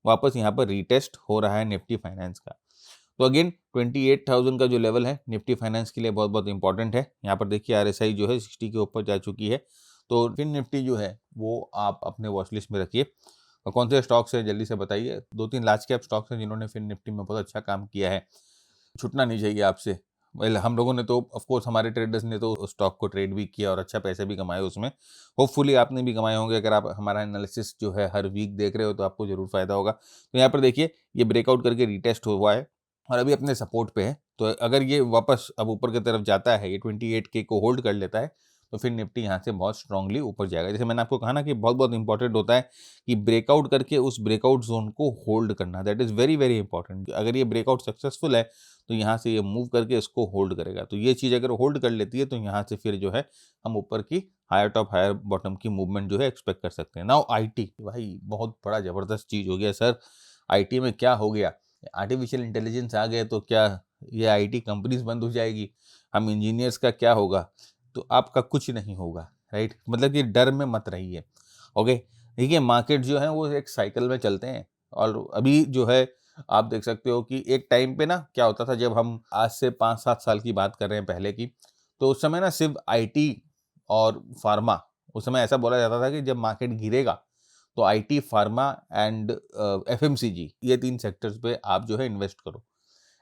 वापस यहाँ पर रीटेस्ट हो रहा है निफ्टी फाइनेंस का। तो अगेन 28,000 का जो लेवल है निफ्टी फाइनेंस के लिए बहुत बहुत इंपॉर्टेंट है। यहाँ पर देखिए आरएसआई जो है 60 के ऊपर जा चुकी है। तो फिर निफ्टी जो है वो आप अपने वॉच लिस्ट में रखिए। और कौन से स्टॉक्स है जल्दी से बताइए। 2-3 लार्ज कैप स्टॉक्स हैं जिन्होंने फिर निफ्टी में बहुत अच्छा काम किया है। छूटना नहीं चाहिए आपसे। वेल हम लोगों ने तो ऑफ कोर्स, हमारे ट्रेडर्स ने तो स्टॉक को ट्रेड भी किया और अच्छा पैसे भी कमाए उसमें। होपफुली आपने भी कमाए होंगे। अगर आप हमारा एनालिसिस जो है हर वीक देख रहे हो तो आपको ज़रूर फ़ायदा होगा। तो यहाँ पर देखिए, ये ब्रेकआउट करके रीटेस्ट हुआ है और अभी अपने सपोर्ट पे है। तो अगर ये वापस अब ऊपर की तरफ जाता है, ये 28K को होल्ड कर लेता है, तो फिर निफ्टी यहाँ से बहुत स्ट्रांगली ऊपर जाएगा। जैसे मैंने आपको कहा ना कि बहुत बहुत इंपॉर्टेंट होता है कि ब्रेकआउट करके उस ब्रेकआउट जोन को होल्ड करना, that is very very important. अगर ये ब्रेकआउट सक्सेसफुल है तो यहाँ से ये मूव करके इसको होल्ड करेगा। तो ये चीज़ अगर होल्ड कर लेती है तो यहाँ से फिर जो है हम ऊपर की हायर टॉप हायर बॉटम की मूवमेंट जो है एक्सपेक्ट कर सकते हैं। नाउ आईटी, भाई बहुत बड़ा ज़बरदस्त चीज़ हो गया सर। आईटी में क्या हो गया? आर्टिफिशियल इंटेलिजेंस आ गए तो क्या ये आईटी कंपनीज बंद हो जाएगी? हम इंजीनियर्स का क्या होगा? तो आपका कुछ नहीं होगा, राइट? मतलब कि डर में मत रहिए, ओके? देखिए, मार्केट जो है वो एक साइकिल में चलते हैं और अभी जो है आप देख सकते हो कि एक टाइम पे ना क्या होता था, जब हम आज से 5-7 साल की बात कर रहे हैं पहले की, तो उस समय ना सिर्फ आईटी और फार्मा, उस समय ऐसा बोला जाता था कि जब मार्केट गिरेगा तो आईटी, फार्मा एंड एफएमसीजी, ये 3 सेक्टर्स पे आप जो है इन्वेस्ट करो।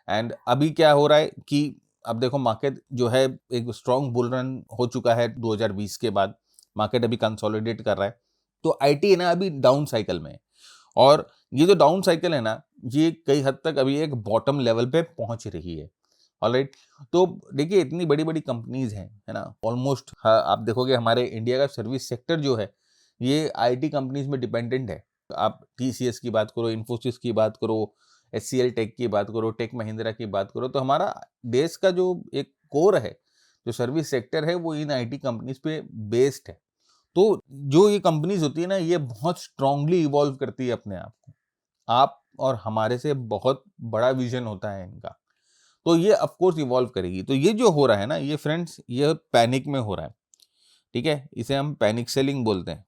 एंड अभी क्या हो रहा है कि अब देखो, मार्केट जो है एक स्ट्रॉन्ग बुल रन हो चुका है 2020 के बाद। मार्केट अभी कंसोलिडेट कर रहा है। तो आईटी है ना अभी डाउन साइकिल में है और ये जो डाउन साइकिल है ना, ये कई हद तक अभी एक बॉटम लेवल पे पहुंच रही है। ऑलराइट। तो देखिए, इतनी बड़ी बड़ी कंपनीज हैं, है ना, ऑलमोस्ट आप देखोगे हमारे इंडिया का सर्विस सेक्टर जो है ये आईटी कंपनीज में डिपेंडेंट है। आप टीसीएस की बात करो, इन्फोसिस की बात करो, एचसीएल टेक की बात करो, टेक महिंद्रा की बात करो, तो हमारा देश का जो एक कोर है, जो सर्विस सेक्टर है, वो इन आईटी कंपनीज पे बेस्ड है। तो जो ये कंपनीज होती है ना, ये बहुत स्ट्रांगली इवॉल्व करती है अपने आप को। आप और हमारे से बहुत बड़ा विजन होता है इनका। तो ये ऑफ कोर्स इवॉल्व करेगी। तो ये जो हो रहा है ना, ये फ्रेंड्स, ये पैनिक में हो रहा है, ठीक है? इसे हम पैनिक सेलिंग बोलते हैं।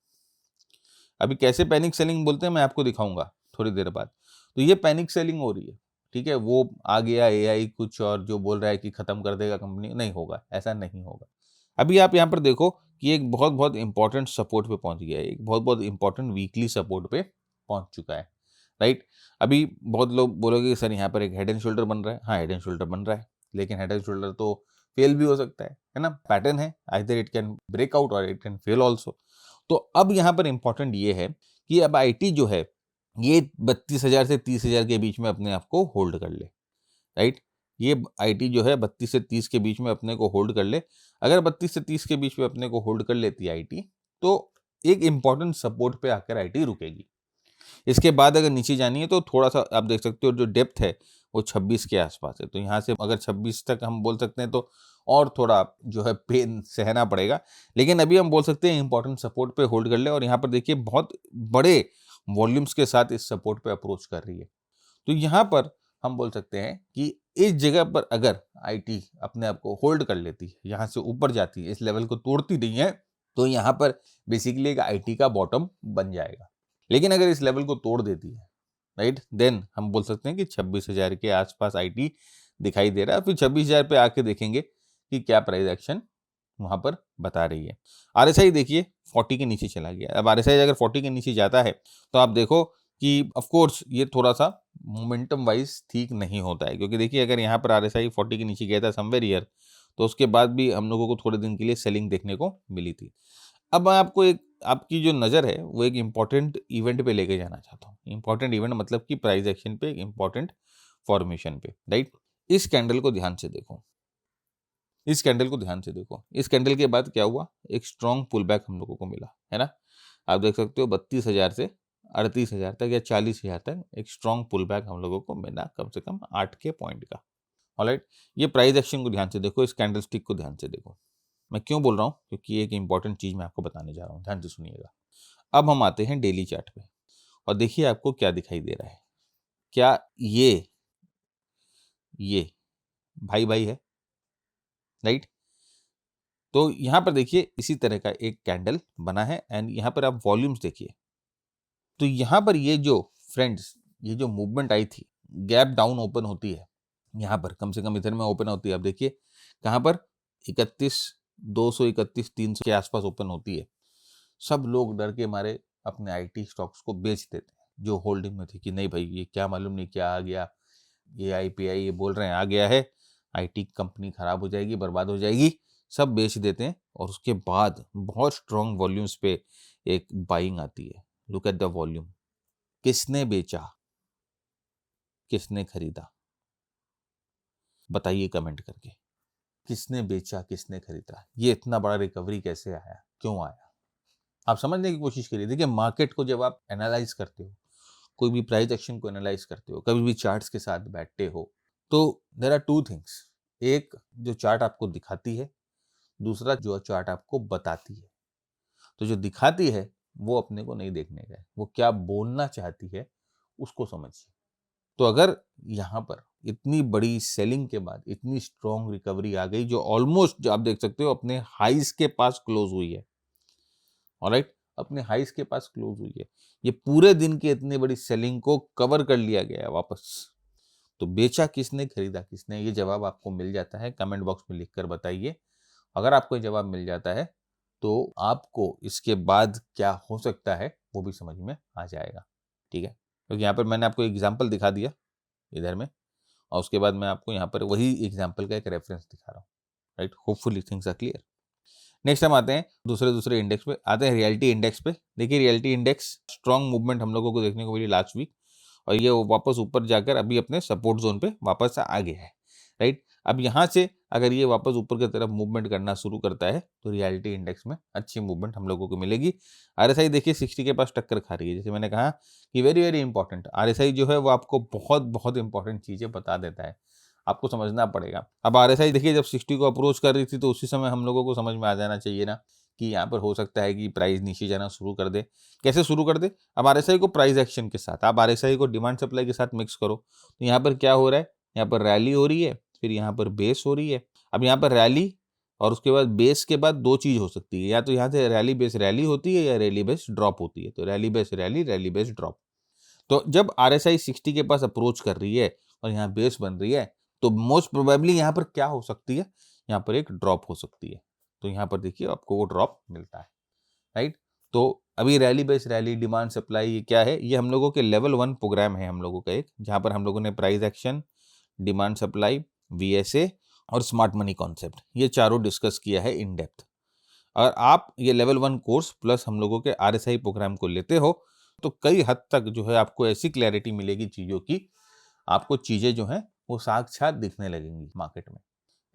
अभी कैसे पैनिक सेलिंग बोलते हैं मैं आपको दिखाऊंगा थोड़ी देर बाद। तो ये पैनिक सेलिंग हो रही है, ठीक है? वो आ गया एआई कुछ और जो बोल रहा है कि खत्म कर देगा कंपनी, नहीं होगा, ऐसा नहीं होगा। अभी आप यहाँ पर देखो कि एक बहुत बहुत इंपॉर्टेंट सपोर्ट पे पहुंच गया है, एक बहुत बहुत इंपॉर्टेंट वीकली सपोर्ट पे पहुंच चुका है, राइट? अभी बहुत लोग बोलोगे कि सर यहाँ पर एक हेड एंड शोल्डर बन रहा है। हाँ, हेड एंड शोल्डर बन रहा है, लेकिन हेड एंड शोल्डर तो फेल भी हो सकता है ना? पैटर्न है, either it can break out और इट कैन फेल ऑल्सो। तो अब यहाँ पर इंपॉर्टेंट ये है कि अब आईटी जो है ये 32,000 से 30,000 के बीच में अपने आप को होल्ड कर ले, राइट? ये आईटी जो है 32 से 30 के बीच में अपने को होल्ड कर ले। अगर 32 से 30 के बीच में अपने को होल्ड कर लेती है आईटी, तो एक इंपॉर्टेंट सपोर्ट पे आकर आईटी रुकेगी। इसके बाद अगर नीचे जानी है तो थोड़ा सा आप देख सकते हो, जो डेप्थ है वो 26 के आसपास है। तो यहाँ से अगर 26 तक हम बोल सकते हैं तो और थोड़ा जो है पेन सहना पड़ेगा, लेकिन अभी हम बोल सकते हैं इंपॉर्टेंट सपोर्ट पे होल्ड कर ले। और यहाँ पर देखिए, बहुत बड़े वॉल्यूम्स के साथ इस सपोर्ट पे अप्रोच कर रही है। तो यहाँ पर हम बोल सकते हैं कि इस जगह पर अगर आईटी अपने आप को होल्ड कर लेती है, यहाँ से ऊपर जाती है, इस लेवल को तोड़ती नहीं है, तो यहाँ पर बेसिकली एक आईटी का बॉटम बन जाएगा। लेकिन अगर इस लेवल को तोड़ देती है, राइट, देन हम बोल सकते हैं कि 26,000 के आसपास आईटी दिखाई दे रहा है। फिर 26,000 पे आके देखेंगे कि क्या प्राइस एक्शन वहां पर बता रही है। आरएसआई देखिए 40 के नीचे चला गया। अब आरएसआई अगर 40 के नीचे जाता है तो आप देखो कि ऑफ कोर्स ये थोड़ा सा मोमेंटम वाइज ठीक नहीं होता है, क्योंकि देखिए अगर यहाँ पर आरएसआई 40 के नीचे गया था समवेयर ईयर, तो उसके बाद भी हम लोगों को थोड़े दिन के लिए सेलिंग देखने को मिली थी। अब मैं आपको एक, आपकी जो नज़र है वो एक इम्पॉर्टेंट इवेंट पे लेके जाना चाहता हूँ। इम्पॉर्टेंट इवेंट मतलब कि प्राइस एक्शन पे, इम्पॉर्टेंट फॉर्मेशन पे, राइट? इस कैंडल को ध्यान से देखो, इस कैंडल को ध्यान से देखो। इस कैंडल के बाद क्या हुआ? एक स्ट्रॉन्ग पुल बैक हम लोगों को मिला, है ना? आप देख सकते हो 32,000 से 38,000 तक या 40,000 तक एक स्ट्रॉन्ग पुल बैक हम लोगों को मिला, कम से कम 8 के पॉइंट का। ऑलराइट, ये प्राइस एक्शन को ध्यान से देखो, इस कैंडल स्टिक को ध्यान से देखो। मैं क्यों बोल रहा हूँ? क्योंकि एक इंपॉर्टेंट चीज़ मैं आपको बताने जा रहा हूँ, ध्यान से सुनिएगा। अब हम आते हैं डेली चार्ट पे और देखिए आपको क्या दिखाई दे रहा है। क्या ये भाई भाई है, राइट? तो यहाँ पर देखिए इसी तरह का एक कैंडल बना है एंड यहाँ पर आप वॉल्यूम्स देखिए। तो यहाँ पर ये जो फ्रेंड्स, ये जो मूवमेंट आई थी, गैप डाउन ओपन होती है यहाँ पर, कम से कम इधर में ओपन होती है। आप देखिए कहाँ पर 31,231, 300 के आसपास ओपन होती है। सब लोग डर के मारे अपने आईटी स्टॉक्स को बेच देते हैं जो होल्डिंग में थे कि नहीं भाई ये क्या मालूम नहीं क्या आ गया, ये IPI ये बोल रहे हैं आ गया है, IT कंपनी खराब हो जाएगी, बर्बाद हो जाएगी, सब बेच देते हैं और उसके बाद बहुत स्ट्रॉन्ग वॉल्यूम्स पे एक बाइंग आती है। लुक एट द वॉल्यूम, किसने बेचा, किसने खरीदा, बताइए कमेंट करके, किसने बेचा, किसने खरीदा, ये इतना बड़ा रिकवरी कैसे आया, क्यों आया, आप समझने की कोशिश करिए। देखिए मार्केट को जब आप एनालाइज करते हो, कोई भी प्राइस एक्शन को एनालाइज करते हो, कभी भी चार्ट्स के साथ बैठते हो, तो देयर आर टू थिंग्स, एक जो चार्ट आपको दिखाती है, दूसरा जो चार्ट आपको बताती है। तो जो दिखाती है वो अपने को नहीं देखने का है, वो क्या बोलना चाहती है उसको समझिए। तो अगर यहाँ पर इतनी बड़ी सेलिंग के बाद इतनी स्ट्रॉन्ग रिकवरी आ गई, जो ऑलमोस्ट आप देख सकते हो अपने हाइज के पास क्लोज हुई है, ऑलराइट, अपने हाइज के पास क्लोज हुई है, ये पूरे दिन की इतनी बड़ी सेलिंग को कवर कर लिया गया है वापस। तो बेचा किसने, खरीदा किसने, ये जवाब आपको मिल जाता है, कमेंट बॉक्स में लिखकर बताइए। अगर आपको ये जवाब मिल जाता है तो आपको इसके बाद क्या हो सकता है वो भी समझ में आ जाएगा, ठीक है। क्योंकि यहाँ पर मैंने आपको एग्जाम्पल दिखा दिया इधर में, और उसके बाद मैं आपको यहाँ पर वही एग्जाम्पल का एक रेफरेंस दिखा रहा हूँ, right. Hopefully things are clear. Next हम आते हैं दूसरे इंडेक्स पे, आते हैं रियलिटी इंडेक्स पे। देखिए रियलिटी इंडेक्स स्ट्रॉन्ग मूवमेंट हम लोगों को देखने को मिली लास्ट वीक, और ये वापस ऊपर जाकर अभी अपने सपोर्ट जोन पे वापस आ गया है, राइट। अब यहाँ से अगर ये वापस ऊपर की तरफ मूवमेंट करना शुरू करता है तो रियलिटी इंडेक्स में अच्छी मूवमेंट हम लोगों को मिलेगी। RSI देखिए 60 के पास टक्कर खा रही है, जैसे मैंने कहा कि वेरी वेरी इंपॉर्टेंट, RSI जो है वो आपको बहुत बहुत इंपॉर्टेंट चीज़ें बता देता है, आपको समझना पड़ेगा। अब RSI देखिए जब 60 को अप्रोच कर रही थी तो उसी समय हम लोगों को समझ में आ जाना चाहिए ना कि यहाँ पर हो सकता है कि प्राइस नीचे जाना शुरू कर दे। कैसे शुरू कर दे, अब RSI को प्राइस एक्शन के साथ, आप RSI को डिमांड सप्लाई के साथ मिक्स करो, तो यहाँ पर क्या हो रहा है, यहाँ पर रैली हो रही है, फिर यहाँ पर बेस हो रही है। अब यहाँ पर रैली और उसके बाद बेस के बाद दो चीज हो सकती है, या तो यहाँ से रैली होती है या रैली बेस ड्रॉप होती है। तो रैली बेस ड्रॉप। तो जब RSI 60 के पास अप्रोच कर रही है और यहाँ बेस बन रही है, तो मोस्ट प्रोबेबली यहाँ पर क्या हो सकती है, यहाँ पर एक ड्रॉप हो सकती है। तो यहाँ पर देखिए आपको वो ड्रॉप मिलता है, राइट। तो अभी rally base rally demand supply ये क्या है, ये हम लोगों के लेवल 1 प्रोग्राम है हम लोगों का एक, जहाँ पर हम लोगों ने price action, demand supply, VSA और स्मार्ट मनी कॉन्सेप्ट ये चारों डिस्कस किया है इन डेप्थ। अगर आप ये लेवल 1 कोर्स प्लस हम लोगों के RSI प्रोग्राम को लेते हो तो कई हद तक जो है आपको ऐसी क्लैरिटी मिलेगी चीज़ों की, आपको चीज़ें जो हैं वो साक्षात दिखने लगेंगी मार्केट में,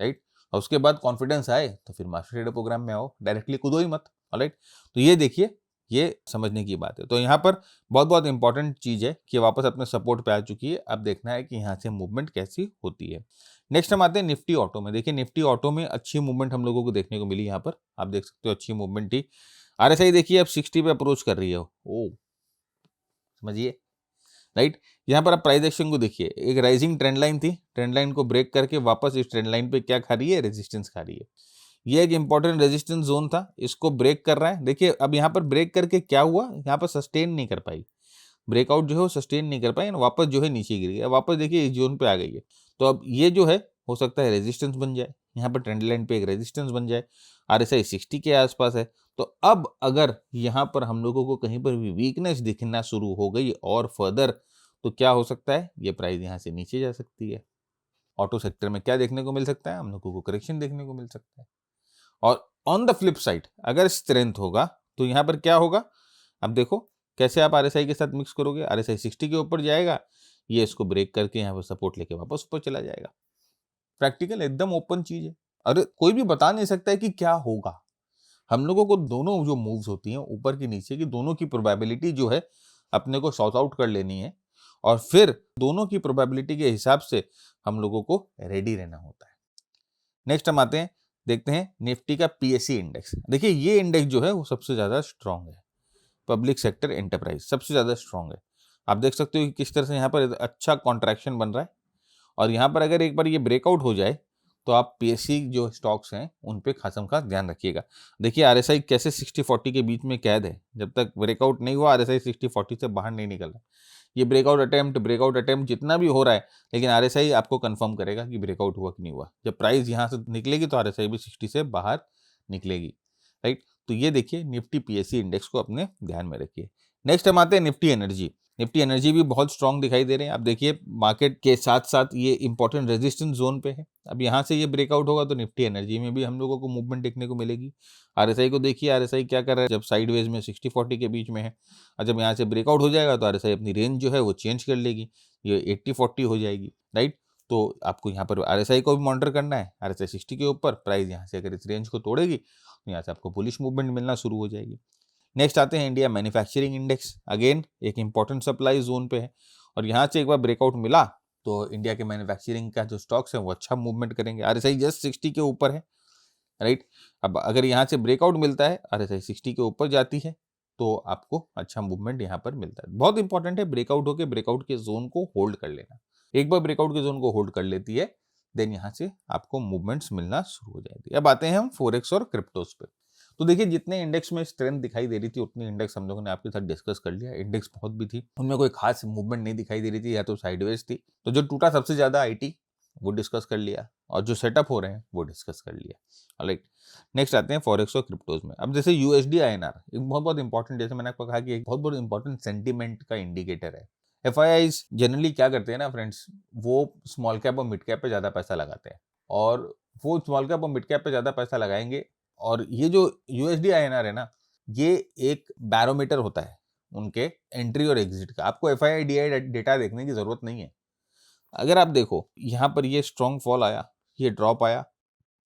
राइट। और उसके बाद कॉन्फिडेंस आए तो फिर मास्टर ट्रेडर प्रोग्राम में आओ, डायरेक्टली कूदो ही मत, ऑलराइट। तो ये देखिए ये समझने की बात है। तो यहाँ पर बहुत बहुत इंपॉर्टेंट चीज़ है कि वापस अपने सपोर्ट पे आ चुकी है, अब देखना है कि यहाँ से मूवमेंट कैसी होती है। नेक्स्ट हम आते हैं निफ्टी ऑटो में। देखिए निफ्टी ऑटो में अच्छी मूवमेंट हम लोगों को देखने को मिली, यहाँ पर आप देख सकते हो अच्छी मूवमेंट थी। RSI देखिए अब 60 पे अप्रोच कर रही है, ओ समझिए, राइट। यहाँ पर आप प्राइस एक्शन को देखिए, एक राइजिंग ट्रेंड लाइन थी, ट्रेंड लाइन को ब्रेक करके वापस इस ट्रेंड लाइन पे क्या खा रही है, रेजिस्टेंस खा रही है। ये एक इंपॉर्टेंट रेजिस्टेंस जोन था, इसको ब्रेक कर रहा है। देखिए अब यहाँ पर ब्रेक करके क्या हुआ, यहाँ पर सस्टेन नहीं कर पाई, ब्रेकआउट जो है वो सस्टेन नहीं कर पाई, वापस जो है नीचे गिर गया, वापस देखिए इस जोन पे आ गई है। तो अब ये जो है हो सकता है रेजिस्टेंस बन जाए, यहाँ पर ट्रेंड लाइन पे एक रेजिस्टेंस बन जाए, RSI 60 के आसपास है। तो अब अगर यहाँ पर हम लोगों को कहीं पर भी वीकनेस दिखना शुरू हो गई और फर्दर, तो क्या हो सकता है, ये प्राइस यहाँ से नीचे जा सकती है। ऑटो सेक्टर में क्या देखने को मिल सकता है, हम लोगों को करेक्शन देखने को मिल सकता है। और ऑन द फ्लिप साइड अगर स्ट्रेंथ होगा तो यहाँ पर क्या होगा, अब देखो कैसे आप RSI के साथ मिक्स करोगे, RSI 60 के ऊपर जाएगा, ये इसको ब्रेक करके यहाँ पर सपोर्ट लेके वापस ऊपर चला जाएगा। प्रैक्टिकल एकदम ओपन चीज है, अरे कोई भी बता नहीं सकता है कि क्या होगा। हम लोगों को दोनों जो मूव्स होती हैं ऊपर की नीचे की, दोनों की प्रोबेबिलिटी जो है अपने को सॉर्ट आउट कर लेनी है, और फिर दोनों की प्रोबेबिलिटी के हिसाब से हम लोगों को रेडी रहना होता है। नेक्स्ट हम आते हैं, देखते हैं निफ्टी का PSE इंडेक्स। देखिए ये इंडेक्स जो है वो सबसे ज़्यादा स्ट्रांग है, पब्लिक सेक्टर एंटरप्राइज सबसे ज़्यादा स्ट्रांग है। आप देख सकते हो कि किस तरह से यहाँ पर अच्छा कॉन्ट्रैक्शन बन रहा है, और यहाँ पर अगर एक बार ये ब्रेकआउट हो जाए तो आप PSE जो स्टॉक्स हैं उन पे खासम खास ध्यान रखिएगा। देखिए RSI कैसे 60-40 के बीच में कैद है, जब तक ब्रेकआउट नहीं हुआ RSI 60-40 से बाहर नहीं निकल रहा। ये ब्रेकआउट अटेम्प्ट जितना भी हो रहा है, लेकिन RSI आपको कंफर्म करेगा कि ब्रेकआउट हुआ कि नहीं हुआ। जब प्राइस यहाँ से निकलेगी तो RSI भी 60 से बाहर निकलेगी, राइट। तो ये देखिए निफ्टी PSE इंडेक्स को अपने ध्यान में रखिए। नेक्स्ट हम आते हैं निफ्टी एनर्जी। निफ्टी एनर्जी भी बहुत स्ट्रांग दिखाई दे रहे हैं। आप देखिए मार्केट के साथ साथ ये इंपॉर्टेंट रेजिस्टेंस जोन पे है। अब यहाँ से ये ब्रेकआउट होगा तो निफ्टी एनर्जी में भी हम लोगों को मूवमेंट देखने को मिलेगी। आरएसआई को देखिए, आरएसआई क्या कर रहा है, जब साइडवेज में 60-40 के बीच में है, और जब यहाँ से ब्रेकआउट हो जाएगा तो आरएसआई अपनी रेंज जो है वो चेंज कर लेगी, ये 80-40 हो जाएगी, राइट। तो आपको यहाँ पर आरएसआई को भी मॉनिटर करना है। आरएसआई 60 के ऊपर, प्राइस यहाँ से अगर इस रेंज को तोड़ेगी तो यहाँ से आपको बुलिश मूवमेंट मिलना शुरू हो जाएगी। नेक्स्ट आते हैं इंडिया मैन्युफैक्चरिंग इंडेक्स, अगेन एक इंपॉर्टेंट सप्लाई जोन पे है, और यहाँ से एक बार ब्रेकआउट मिला तो इंडिया के मैन्युफैक्चरिंग का जो स्टॉक्स है वो अच्छा मूवमेंट करेंगे। आरएसआई जस्ट 60 के ऊपर है, राइट। अब अगर यहाँ से ब्रेकआउट मिलता है, आरएसआई 60 के ऊपर जाती है तो आपको अच्छा मूवमेंट यहाँ पर मिलता है। बहुत इंपॉर्टेंट है ब्रेकआउट होकर ब्रेकआउट के जोन को होल्ड कर लेना। एक बार ब्रेकआउट के जोन को होल्ड कर लेती है देन यहाँ से आपको मूवमेंट्स मिलना शुरू हो जाएगी। अब आते हैं हम फोरेक्स और क्रिप्टोज पे। तो देखिए जितने इंडेक्स में स्ट्रेंथ दिखाई दे रही थी उतनी इंडेक्स हम लोगों ने आपके साथ डिस्कस कर लिया। इंडेक्स बहुत भी थी, उनमें कोई खास मूवमेंट नहीं दिखाई दे रही थी, या तो साइडवेज थी। तो जो टूटा सबसे ज्यादा आईटी, वो डिस्कस कर लिया, और जो सेटअप हो रहे हैं वो डिस्कस कर लिया। ऑलराइट, नेक्स्ट आते हैं फॉरेक्स और क्रिप्टोज में। अब जैसे यूएसडी आईएनआर एक बहुत बहुत इंपॉर्टेंट, जैसे मैंने आपको कहा कि एक बहुत बहुत इंपॉर्टेंट सेंटीमेंट का इंडिकेटर है। एफआईआईज जनरली क्या करते हैं ना फ्रेंड्स, वो स्मॉल कैप और मिड कैप पे ज्यादा पैसा लगाते हैं, और वो स्मॉल कैप और मिड कैप पे ज्यादा पैसा लगाएंगे। और ये जो यूएसडी आईएनआर है ना, ये एक बैरोमीटर होता है उनके एंट्री और एग्जिट का। आपको एफआईआई डीआई डेटा देखने की जरूरत नहीं है। अगर आप देखो यहाँ पर ये स्ट्रॉन्ग फॉल आया, ये ड्रॉप आया,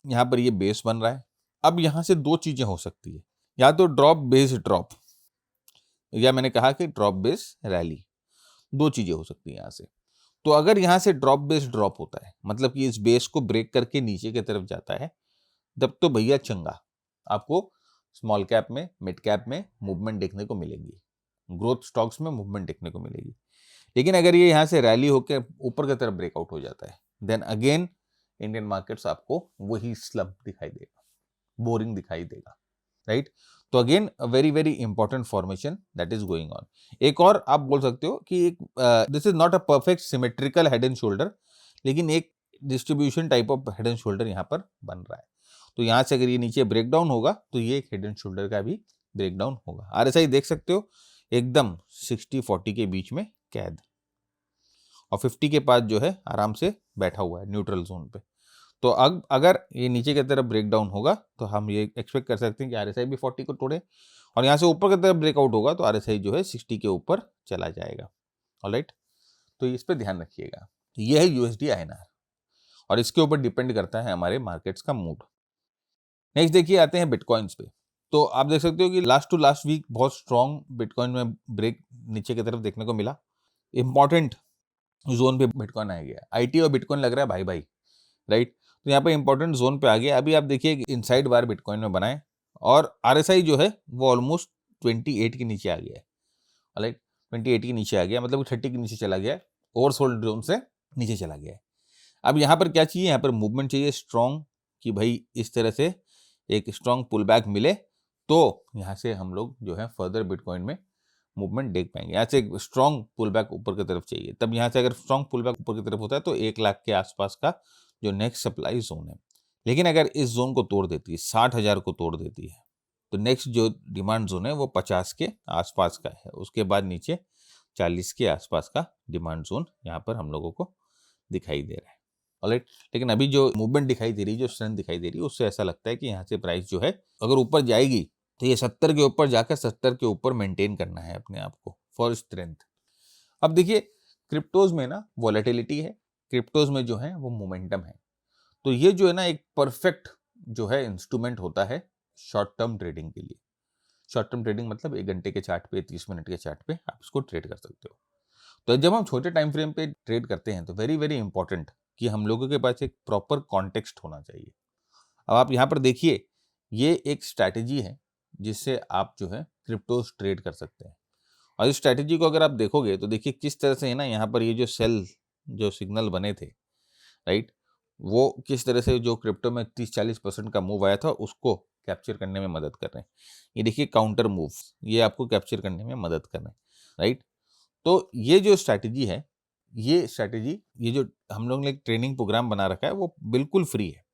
यहाँ पर ये बेस बन रहा है। अब यहाँ से दो चीजें हो सकती है, या तो ड्रॉप बेस ड्रॉप, या मैंने कहा कि ड्रॉप बेस रैली, दो चीजें हो सकती है यहाँ से। तो अगर यहाँ से ड्रॉप बेस ड्रॉप होता है, मतलब कि इस बेस को ब्रेक करके नीचे की तरफ जाता है, तब तो भैया चंगा, आपको स्मॉल कैप में मिड कैप में मूवमेंट देखने को मिलेगी, ग्रोथ स्टॉक्स में मूवमेंट देखने को मिलेगी। लेकिन अगर ये यहाँ से रैली होकर ऊपर की तरफ ब्रेकआउट हो जाता है, देन अगेन इंडियन मार्केट्स आपको वही स्लम्प दिखाई देगा, बोरिंग दिखाई देगा, राइट। तो again very very important formation that is going on. एक और आप बोल सकते हो कि एक this is not a perfect symmetrical head and shoulder, लेकिन एक distribution type of head and shoulder यहाँ पर बन रहा है। तो यहाँ से अगर ये नीचे ब्रेकडाउन होगा तो ये एक हेड एंड शोल्डर का भी ब्रेकडाउन होगा। आरएसआई देख सकते हो एकदम 60-40 के बीच में कैद, और 50 के पास जो है आराम से बैठा हुआ है न्यूट्रल जोन पे। तो अब अगर ये नीचे की तरफ ब्रेकडाउन होगा तो हम ये एक्सपेक्ट कर सकते हैं कि आरएसआई भी 40 को तोड़े, और यहाँ से ऊपर की तरफ ब्रेकआउट होगा तो आरएसआई जो है 60 के ऊपर चला जाएगा। ऑलराइट, तो इस पर ध्यान रखिएगा। ये है यूएसडी आईएनआर, और इसके ऊपर डिपेंड करता है हमारे मार्केट्स का मूड। नेक्स्ट देखिए आते हैं बिटकॉइंस पे। तो आप देख सकते हो कि लास्ट टू लास्ट वीक बहुत स्ट्रॉन्ग बिटकॉइन में ब्रेक नीचे की तरफ देखने को मिला। इंपॉर्टेंट जोन पे बिटकॉइन आ गया, आईटी और बिटकॉइन लग रहा है भाई भाई, राइट। तो यहाँ पे इंपॉर्टेंट जोन पे आ गया। अभी आप देखिए इनसाइड बार बिटकॉइन में बनाए, और आरएसआई जो है वो ऑलमोस्ट 28 के नीचे आ गया है, राइट। 28 के नीचे आ गया, मतलब 30 के नीचे चला गया है, ओवरसोल्ड जोन से नीचे चला गया है। अब यहाँ पर क्या चाहिए, यहाँ पर मूवमेंट चाहिए स्ट्रॉन्ग, कि भाई इस तरह से एक स्ट्रॉन्ग पुल बैक मिले तो यहाँ से हम लोग जो है फर्दर बिटकॉइन में मूवमेंट देख पाएंगे। यहाँ से एक स्ट्रॉन्ग पुल बैक ऊपर की तरफ चाहिए, तब यहाँ से अगर स्ट्रॉन्ग पुल बैक ऊपर की तरफ होता है तो 1 लाख के आसपास का जो नेक्स्ट सप्लाई जोन है। लेकिन अगर इस जोन को तोड़ देती है, 60,000 को तोड़ देती है, तो नेक्स्ट जो डिमांड जोन है वो 50 के आसपास का है। उसके बाद नीचे 40 के आसपास का डिमांड जोन यहाँ पर हम लोगों को दिखाई दे रहा है। ऑलराइट, लेकिन अभी जो मूवमेंट दिखाई दे रही है, जो स्ट्रेंथ दिखाई दे रही है, उससे ऐसा लगता है कि यहाँ से प्राइस जो है अगर ऊपर जाएगी तो ये 70 के ऊपर जाकर 70 के ऊपर मेंटेन करना है अपने आप को फॉर स्ट्रेंथ। अब देखिए क्रिप्टोज में ना वॉलेटिलिटी है, क्रिप्टोज में जो है वो मोमेंटम है। तो ये जो है ना एक परफेक्ट जो है इंस्ट्रूमेंट होता है शॉर्ट टर्म ट्रेडिंग के लिए। शॉर्ट टर्म ट्रेडिंग मतलब 1 घंटे के चार्ट पे, 30 मिनट के चार्ट पे आप इसको ट्रेड कर सकते हो। तो जब हम छोटे टाइम फ्रेम पे ट्रेड करते हैं तो वेरी वेरी इंपॉर्टेंट कि हम लोगों के पास एक प्रॉपर कॉन्टेक्स्ट होना चाहिए। अब आप यहाँ पर देखिए, ये एक स्ट्रैटेजी है जिससे आप जो है क्रिप्टोज ट्रेड कर सकते हैं। और इस स्ट्रैटेजी को अगर आप देखोगे तो देखिए किस तरह से है ना, यहाँ पर ये जो सेल जो सिग्नल बने थे, राइट, वो किस तरह से जो क्रिप्टो में 30-40% का मूव आया था उसको कैप्चर करने में मदद कर रहे हैं। ये देखिए काउंटर मूव, ये आपको कैप्चर करने में मदद कर रहे हैं, राइट। तो ये जो स्ट्रैटेजी है, ये स्ट्रैटेजी, ये जो हम लोग ने एक ट्रेनिंग प्रोग्राम बना रखा है वो बिल्कुल फ्री है।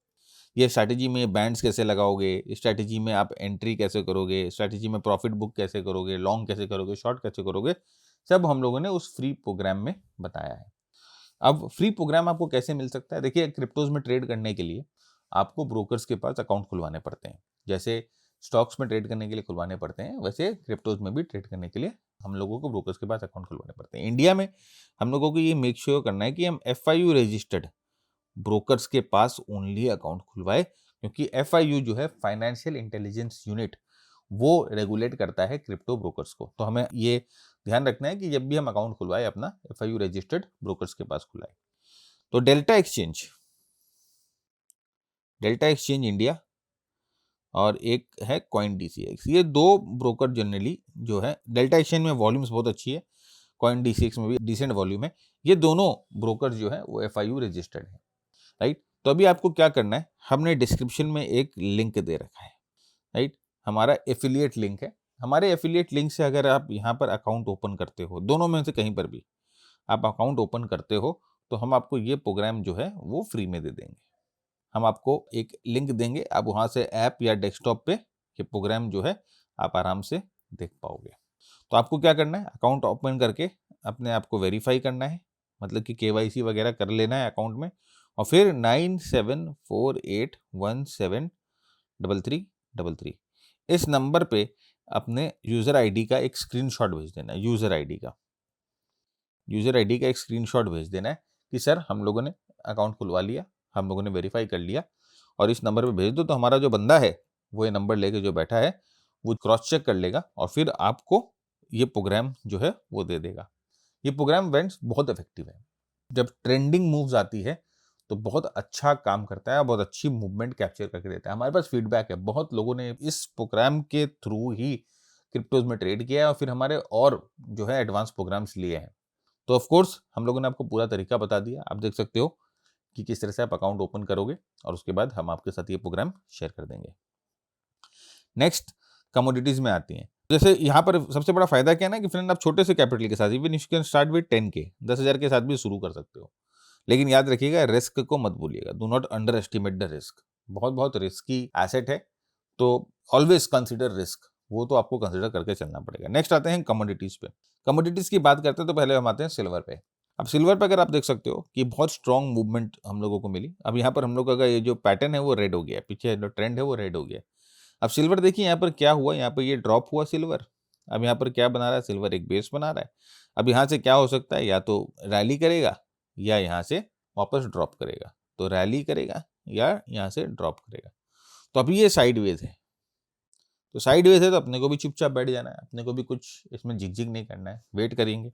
ये स्ट्रैटेजी में बैंड्स कैसे लगाओगे, स्ट्रैटेजी में आप एंट्री कैसे करोगे, स्ट्रैटेजी में प्रॉफिट बुक कैसे करोगे, लॉन्ग कैसे करोगे, शॉर्ट कैसे करोगे, सब हम लोगों ने उस फ्री प्रोग्राम में बताया है। अब फ्री प्रोग्राम आपको कैसे मिल सकता है? देखिए, क्रिप्टोज में ट्रेड करने के लिए आपको ब्रोकर्स के पास अकाउंट खुलवाने पड़ते हैं। जैसे स्टॉक्स में ट्रेड करने के लिए खुलवाने पड़ते हैं, वैसे क्रिप्टोज में भी ट्रेड करने के लिए हम लोगों को ब्रोकर्स के पास अकाउंट खुलवाने पड़ते हैं। इंडिया में हम लोगों को ये मेक श्योर करना है कि हम FIU रजिस्टर्ड ब्रोकर्स के पास ओनली अकाउंट खुलवाए, क्योंकि FIU जो है फाइनेंशियल इंटेलिजेंस यूनिट, वो रेगुलेट करता है क्रिप्टो ब्रोकर्स को। तो हमें ये ध्यान रखना है कि जब भी हम अकाउंट खुलवाए अपना FIU रजिस्टर्ड ब्रोकर्स के पास खुलवाए। तो डेल्टा एक्सचेंज इंडिया और एक है कॉइन DCX, ये दो ब्रोकर जनरली जो है, डेल्टा एक्सचेंज में वॉल्यूम्स बहुत अच्छी है, कॉइन DCX में भी डिसेंट वॉल्यूम है। ये दोनों ब्रोकर जो है वो FIU रजिस्टर्ड है, राइट। तो अभी आपको क्या करना है, हमने डिस्क्रिप्शन में एक लिंक दे रखा है, राइट। हमारा एफिलिएट लिंक है। हमारे एफिलिएट लिंक से अगर आप यहाँ पर अकाउंट ओपन करते हो, दोनों में से कहीं पर भी आप अकाउंट ओपन करते हो, तो हम आपको ये प्रोग्राम जो है वो फ्री में दे देंगे। हम आपको एक लिंक देंगे, आप वहाँ से ऐप या डेस्कटॉप पे ये प्रोग्राम जो है आप आराम से देख पाओगे। तो आपको क्या करना है, अकाउंट ओपन करके अपने आप को वेरीफाई करना है, मतलब कि KYC वगैरह कर लेना है अकाउंट में, और फिर 9748173333 इस नंबर पे अपने यूज़र आईडी का एक स्क्रीनशॉट भेज देना है। यूज़र आईडी का एक स्क्रीनशॉट भेज देना है कि सर हम लोगों ने अकाउंट खुलवा लिया, हम लोगों ने वेरीफाई कर लिया, और इस नंबर पे भेज दो। तो हमारा जो बंदा है वो ये नंबर लेके जो बैठा है वो क्रॉस चेक कर लेगा और फिर आपको ये प्रोग्राम जो है वो दे देगा। ये प्रोग्राम वेंट्स बहुत इफेक्टिव है। जब ट्रेंडिंग मूव्स आती है तो बहुत अच्छा काम करता है, बहुत अच्छी मूवमेंट कैप्चर करके देता है। हमारे पास फीडबैक है, बहुत लोगों ने इस प्रोग्राम के थ्रू ही क्रिप्टोज में ट्रेड किया है और फिर हमारे और जो है एडवांस प्रोग्राम्स लिए हैं। तो ऑफ कोर्स हम लोगों ने आपको पूरा तरीका बता दिया। आप देख सकते हो कि किस तरह से आप अकाउंट ओपन करोगे, और उसके बाद हम आपके साथ ये प्रोग्राम शेयर कर देंगे। नेक्स्ट कमोडिटीज में आती हैं। जैसे यहाँ पर सबसे बड़ा फायदा क्या है ना कि फ्रेंड, आप छोटे से कैपिटल के साथ, even you can start with 10K, 10,000 के साथ भी शुरू कर सकते हो। लेकिन याद रखिएगा, रिस्क को मत भूलिएगा, do not under estimate the risk. बहुत रिस्की एसेट है, तो ऑलवेज कंसिडर रिस्क, वो तो आपको कंसिडर करके चलना पड़ेगा। नेक्स्ट आते हैं कमोडिटीज पे। कमोडिटीज की बात करते हैं तो पहले हम आते हैं सिल्वर पे। अब सिल्वर पे अगर आप देख सकते हो कि बहुत स्ट्रॉन्ग मूवमेंट हम लोगों को मिली। अब यहाँ पर हम लोगों का ये जो पैटर्न है वो रेड हो गया, पीछे जो ट्रेंड है वो रेड हो गया। अब सिल्वर देखिए यहाँ पर क्या हुआ, यहाँ पर ये ड्रॉप हुआ सिल्वर। अब यहाँ पर क्या बना रहा है, सिल्वर एक बेस बना रहा है। अब यहाँ से क्या हो सकता है, या तो रैली करेगा या यहाँ से वापस ड्रॉप करेगा। तो रैली करेगा या यहाँ से ड्रॉप करेगा। तो अभी ये साइडवेज है, तो साइडवेज है तो अपने को भी चुपचाप बैठ जाना है, अपने को भी कुछ इसमें झिकझिक नहीं करना है, वेट करेंगे।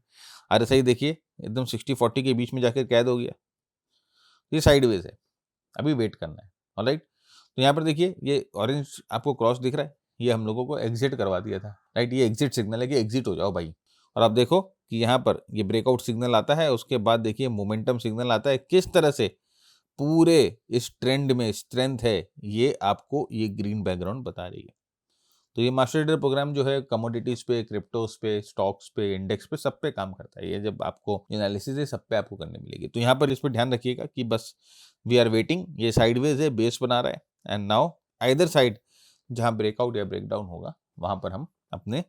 अरे सही देखिए, एकदम 60-40 के बीच में जाकर कैद हो गया, ये साइडवेज है, अभी वेट करना है। ऑलराइट, तो यहाँ पर देखिए ये ऑरेंज आपको क्रॉस दिख रहा है, ये हम लोगों को एग्जिट करवा दिया था, राइट। ये एग्जिट सिग्नल है कि एग्जिट हो जाओ भाई। और आप देखो कि यहाँ पर ये ब्रेकआउट सिग्नल आता है, उसके बाद देखिए मोमेंटम सिग्नल आता है। किस तरह से पूरे इस ट्रेंड में स्ट्रेंथ है, ये आपको ये ग्रीन बैकग्राउंड बता रही है। तो ये मास्टर ट्रेडर प्रोग्राम जो है कमोडिटीज पे, क्रिप्टोज पे, स्टॉक्स पे, इंडेक्स पे, सब पे काम करता है। ये जब आपको एनालिसिस है सब पे आपको करने मिलेगी। तो यहाँ पर इस पर ध्यान रखिएगा कि बस वी आर वेटिंग, ये साइडवेज है, बेस बना रहा है, एंड नाउ आइदर साइड जहाँ ब्रेकआउट या ब्रेकडाउन होगा वहां पर हम अपने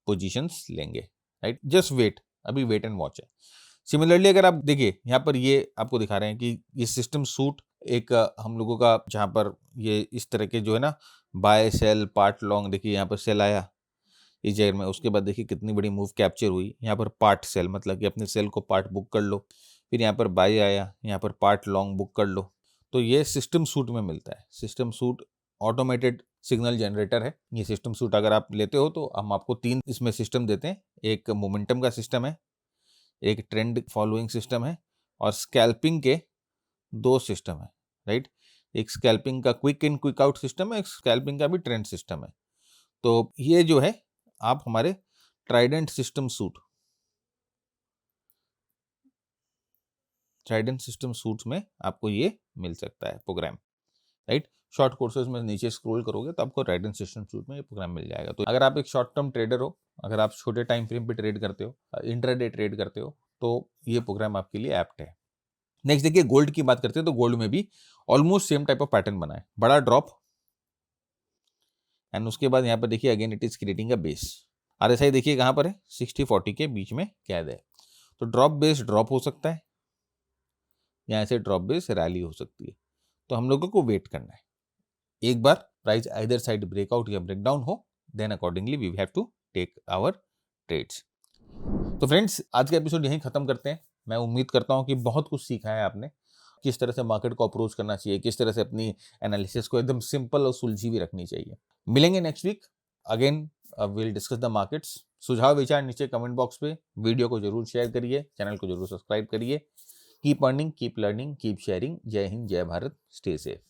पोजीशंस लेंगे, राइट। जस्ट वेट, अभी वेट एंड वॉच है। सिमिलरली अगर आप देखिए यहाँ पर ये आपको दिखा रहे हैं कि ये सिस्टम सूट एक हम लोगों का, जहाँ पर ये इस तरह के जो है ना बाय सेल पार्ट लॉन्ग, देखिए यहाँ पर सेल आया इस जगह में, उसके बाद देखिए कितनी बड़ी मूव कैप्चर हुई। यहाँ पर पार्ट सेल, मतलब कि अपने सेल को पार्ट बुक कर लो, फिर यहाँ पर बाय आया, यहाँ पर पार्ट लॉन्ग बुक कर लो। तो ये सिस्टम सूट में मिलता है। System suit automated signal generator है। ये सिस्टम सूट अगर आप लेते हो तो हम आपको 3 इसमें सिस्टम देते हैं। एक मोमेंटम का सिस्टम है, एक ट्रेंड फॉलोइंग सिस्टम है, और स्कैल्पिंग के 2 सिस्टम है, राइट। एक स्कैल्पिंग का quick in quick out system है, एक स्कैल्पिंग का भी ट्रेंड सिस्टम है। तो ये जो है आप हमारे ट्राइडेंट सिस्टम सूट में आपको ये मिल सकता है प्रोग्राम, राइट। शॉर्ट कोर्सेज में नीचे स्क्रॉल करोगे तो आपको ट्राइडेंट सिस्टम सूट में ये प्रोग्राम मिल जाएगा। तो अगर आप एक शॉर्ट टर्म ट्रेडर हो, अगर आप छोटे टाइम फ्रेम पे ट्रेड करते हो, इंट्राडे ट्रेड करते हो, तो ये प्रोग्राम आपके लिए एप्ट है। नेक्स्ट देखिए गोल्ड की बात करते हैं, तो गोल्ड में भी almost same type of pattern बना है, बड़ा ड्रॉप, एंड उसके बाद यहाँ पर देखिए again it is creating a base. RSI देखिए कहाँ पर है, 60-40 के बीच में कैद है। तो ड्रॉप बेस ड्रॉप हो सकता है, यहाँ से ड्रॉप बेस रैली हो सकती है। तो हम लोगों को वेट करना है, एक बार प्राइस आइदर साइड ब्रेकआउट या ब्रेकडाउन हो, then accordingly we have to take our trades. तो फ्रेंड्स, आज का एपिसोड यहीं खत्म करते हैं। मैं उम्मीद करता हूँ कि बहुत कुछ सीखा है आपने, किस तरह से मार्केट को अप्रोच करना चाहिए, किस तरह से अपनी एनालिसिस को एकदम सिंपल और सुलझी भी रखनी चाहिए। मिलेंगे next week again, will discuss the markets. सुझाव विचार नीचे कमेंट बॉक्स पे, वीडियो को जरूर शेयर करिए, चैनल को जरूर सब्सक्राइब करिए। Keep earning, keep learning, keep sharing. जय हिंद, जय भारत, स्टे सेफ।